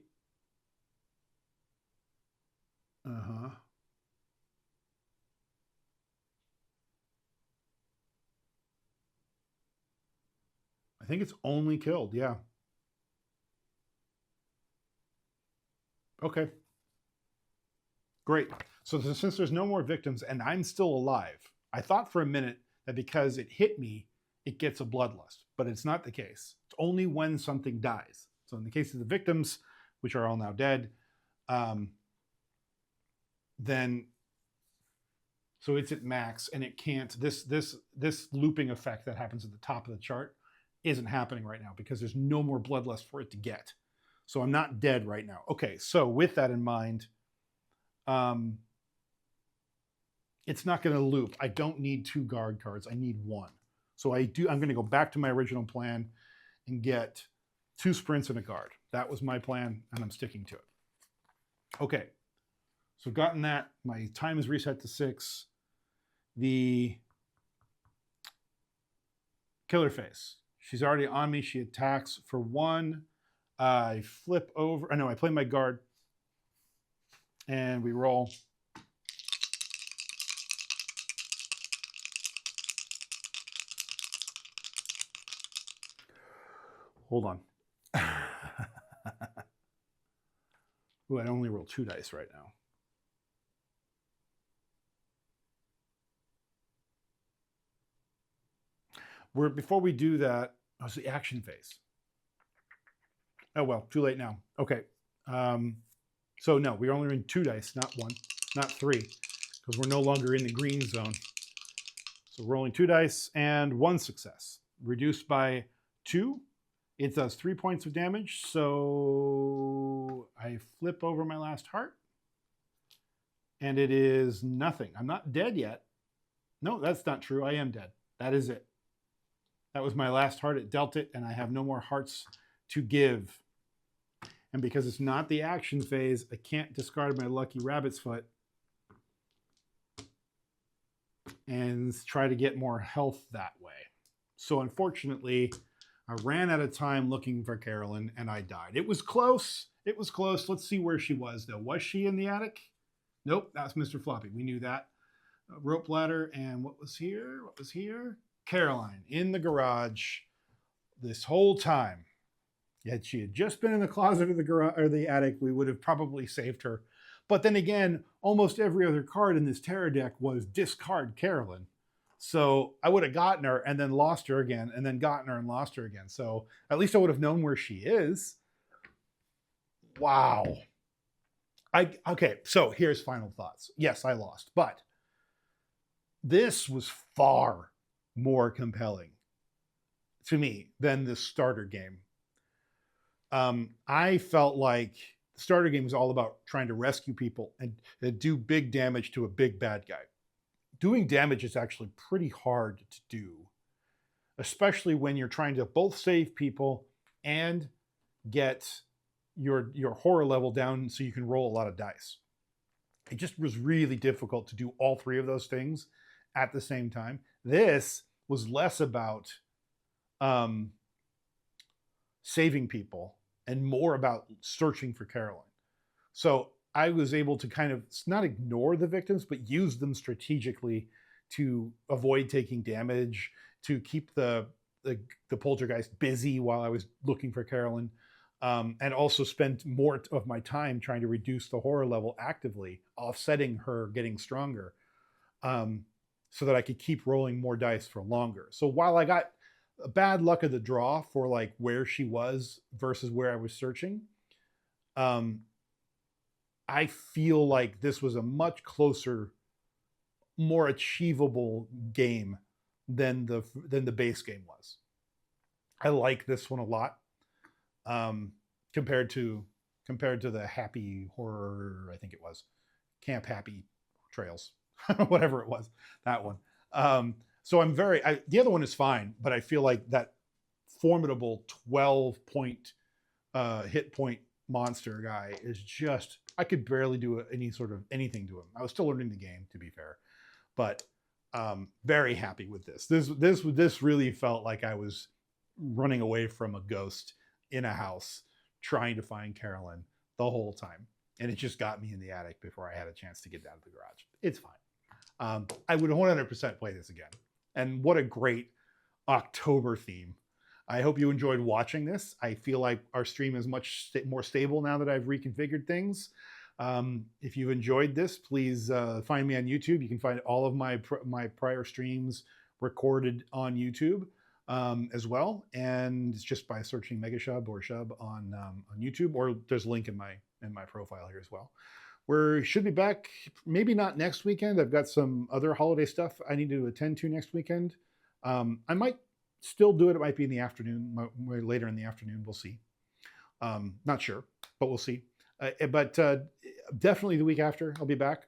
Uh-huh. I think it's only killed, yeah. Okay. Great. So since there's no more victims and I'm still alive, I thought for a minute that because it hit me, it gets a bloodlust, but it's not the case. It's only when something dies. So in the case of the victims, which are all now dead, then so it's at max and it can't, this looping effect that happens at the top of the chart isn't happening right now because there's no more bloodlust for it to get. So I'm not dead right now. Okay, so with that in mind, it's not going to loop. I don't need 2 guard cards. I need 1. So I'm going to go back to my original plan and get 2 sprints and a guard. That was my plan, and I'm sticking to it. Okay, so gotten that. My time is reset to 6. The killer face. She's already on me. She attacks for 1. I flip over. I know I play my guard, and we roll. Hold on. Ooh, I only roll 2 dice right now. Before we do that, oh, it's the action phase. Oh, well, too late now. Okay. So no, we're only in 2 dice, not 1, not 3, because we're no longer in the green zone. So rolling 2 dice and 1 success. Reduced by 2. It does 3 points of damage. So I flip over my last heart. And it is nothing. I'm not dead yet. No, that's not true. I am dead. That is it. That was my last heart. It dealt it, and I have no more hearts to give. And because it's not the action phase, I can't discard my lucky rabbit's foot and try to get more health that way. So unfortunately, I ran out of time looking for Carolyn, and I died. It was close. It was close. Let's see where she was, though. Was she in the attic? Nope, that's Mr. Floppy. We knew that. Rope ladder, and what was here? What was here? Caroline in the garage this whole time. Yet she had just been in the closet of the garage or the attic, we would have probably saved her. But then again, almost every other card in this terror deck was discard Carolyn. So I would have gotten her and then lost her again, and then gotten her and lost her again. So at least I would have known where she is. Wow. Okay, so here's final thoughts. Yes, I lost, but this was far more compelling to me than the starter game. I felt like the starter game was all about trying to rescue people and do big damage to a big bad guy. Doing damage is actually pretty hard to do, especially when you're trying to both save people and get your horror level down so you can roll a lot of dice. It just was really difficult to do all 3 of those things at the same time. This was less about saving people and more about searching for Caroline. So I was able to kind of not ignore the victims, but use them strategically to avoid taking damage, to keep the poltergeist busy while I was looking for Caroline, and also spend more of my time trying to reduce the horror level actively, offsetting her getting stronger, so that I could keep rolling more dice for longer. So while I got a bad luck of the draw for like where she was versus where I was searching, I feel like this was a much closer, more achievable game than the base game was. I like this one a lot, compared to the Happy Horror, I think it was Camp Happy Trails, whatever it was, that one. So I'm the other one is fine, but I feel like that formidable 12 point hit point monster guy is just, I could barely do any sort of anything to him. I was still learning the game, to be fair, but very happy with this. This really felt like I was running away from a ghost in a house trying to find Carolyn the whole time. And it just got me in the attic before I had a chance to get down to the garage. It's fine. I would 100% play this again. And what a great October theme. I hope you enjoyed watching this. I feel like our stream is much more stable now that I've reconfigured things. If you've enjoyed this, please find me on YouTube. You can find all of my prior streams recorded on YouTube as well. And it's just by searching Mega Shub or Shub on YouTube, or there's a link in my profile here as well. We should be back, maybe not next weekend. I've got some other holiday stuff I need to attend to next weekend. I might still do it. It might be in the afternoon, later in the afternoon. We'll see. Not sure, but we'll see. But definitely the week after, I'll be back.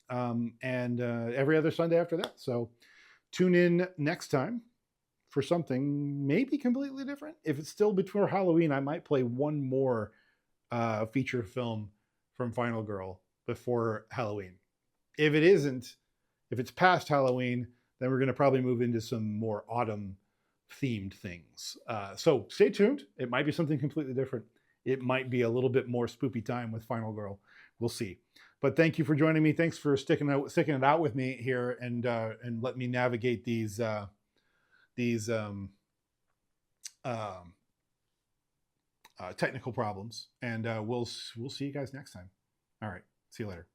And every other Sunday after that. So tune in next time for something maybe completely different. If it's still before Halloween, I might play one more feature film from Final Girl before Halloween. If it isn't, if it's past Halloween, then we're going to probably move into some more autumn themed things. So stay tuned. It might be something completely different. It might be a little bit more spoopy time with Final Girl. We'll see. But thank you for joining me. Thanks for sticking it out with me here and let me navigate these technical problems. And we'll see you guys next time. All right. See you later.